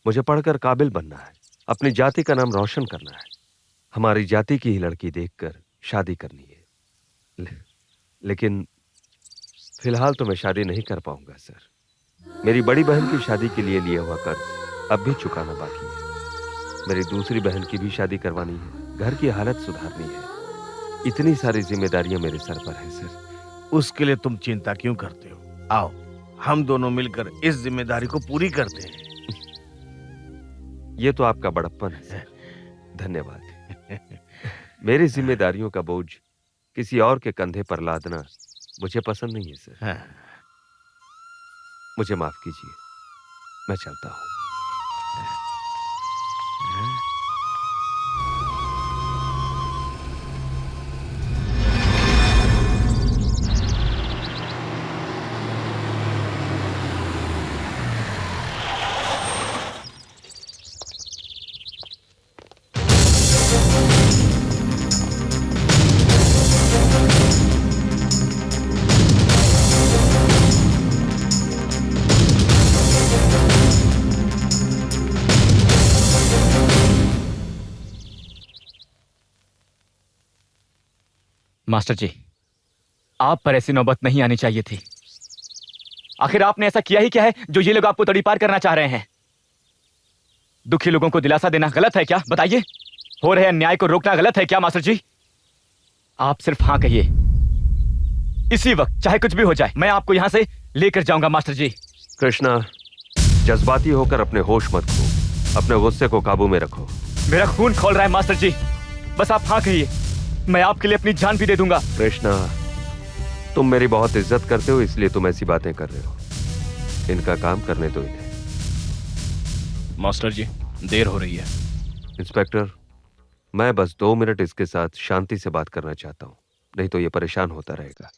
मुझे पढ़कर काबिल बनना है, अपनी जाति का नाम रोशन करना है। हमारी जाति की ही लड़की देखकर शादी करनी है। लेकिन फिलहाल तो मैं शादी नहीं कर पाऊंगा सर। मेरी बड़ी बहन की शादी के लिए लिया हुआ कर्ज अब भी चुकाना बाकी है। मेरी दूसरी बहन की भी शादी करवानी है, घर की हालत सुधारनी है। इतनी सारी जिम्मेदारियां मेरे सर पर है सर। उसके लिए तुम चिंता क्यों करते हो? आओ, हम दोनों मिलकर इस जिम्मेदारी को पूरी करते हैं। ये तो आपका बड़प्पन है सर, धन्यवाद। मेरी जिम्मेदारियों का बोझ किसी और के कंधे पर लादना मुझे पसंद नहीं है सर। मुझे माफ कीजिए, मैं चलता हूं। मास्टर जी, आप पर ऐसी नौबत नहीं आनी चाहिए थी। आखिर आपने ऐसा किया ही क्या है जो ये लोग आपको तड़ीपार करना चाह रहे हैं? दुखी लोगों को दिलासा देना गलत है क्या? बताइए, हो रहे अन्याय को रोकना गलत है क्या मास्टर जी? आप सिर्फ हाँ कहिए, इसी वक्त चाहे कुछ भी हो जाए, मैं आपको यहां से लेकर जाऊंगा मास्टर जी। कृष्णा, जज्बाती होकर अपने होश मत खो, अपने गुस्से को काबू में रखो। मेरा खून खौल रहा है मास्टर जी, बस आप हाँ कहिए, मैं आपके लिए अपनी जान भी दे दूंगा। कृष्णा, तुम मेरी बहुत इज्जत करते हो, इसलिए तुम ऐसी बातें कर रहे हो। इनका काम करने दो इन्हें। मास्टर जी, देर हो रही है। इंस्पेक्टर, मैं बस 2 मिनट इसके साथ शांति से बात करना चाहता हूँ। नहीं तो ये परेशान होता रहेगा।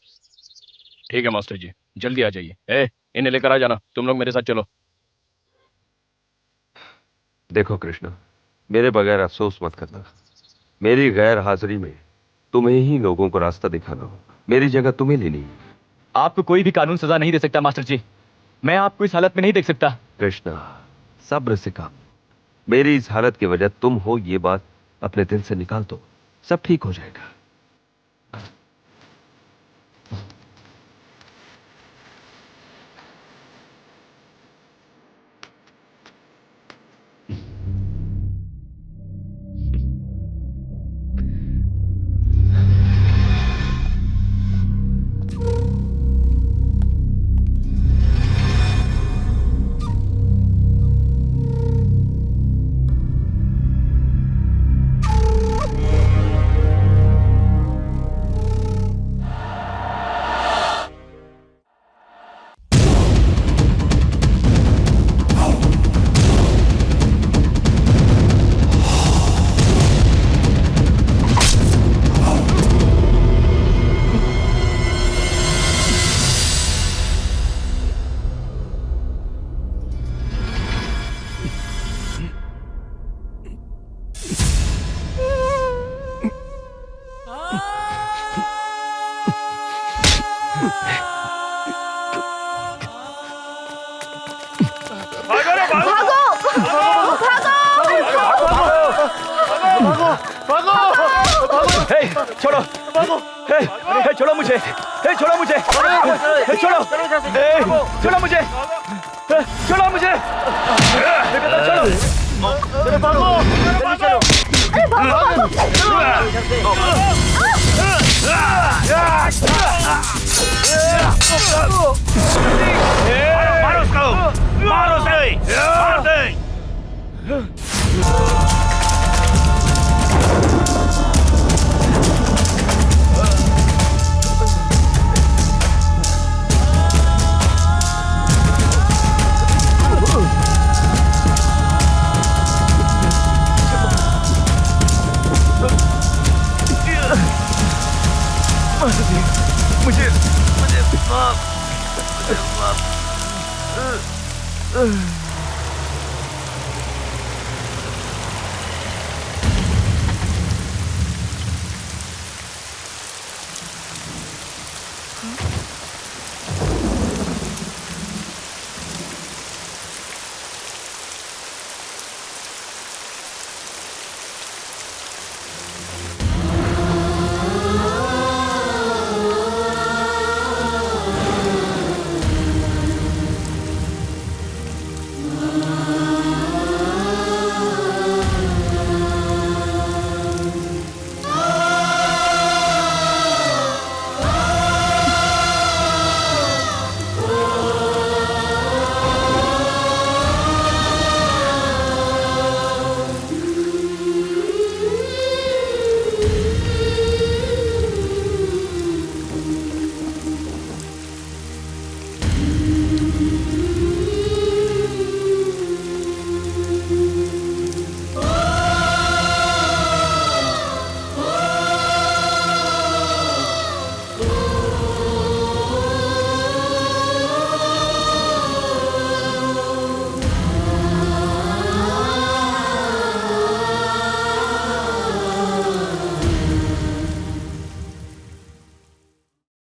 ठीक है मास्टर जी, जल्दी आ जाइए। ए, इन्हें लेकर आ जाना, तुम लोग मेरे साथ चलो। देखो कृष्णा, मेरे बगैर अफसोस मत करना। मेरी गैर हाजिरी में तुम्हें ही लोगों को रास्ता दिखाना होगा। मेरी जगह तुम्हें लेनी है। आपको कोई भी कानून सजा नहीं दे सकता मास्टर जी। मैं आपको इस हालत में नहीं देख सकता। कृष्णा, सब्र से काम। मेरी इस हालत की वजह तुम हो, ये बात अपने दिल से निकाल दो, सब ठीक हो जाएगा। छोड़ो, छोड़ो मुझे, छोड़ो मुझे, छोड़ो, छोड़ो मुझे, छोड़ो मुझे, मारो उसको, मारो उसे, मार दे। मुझे माफ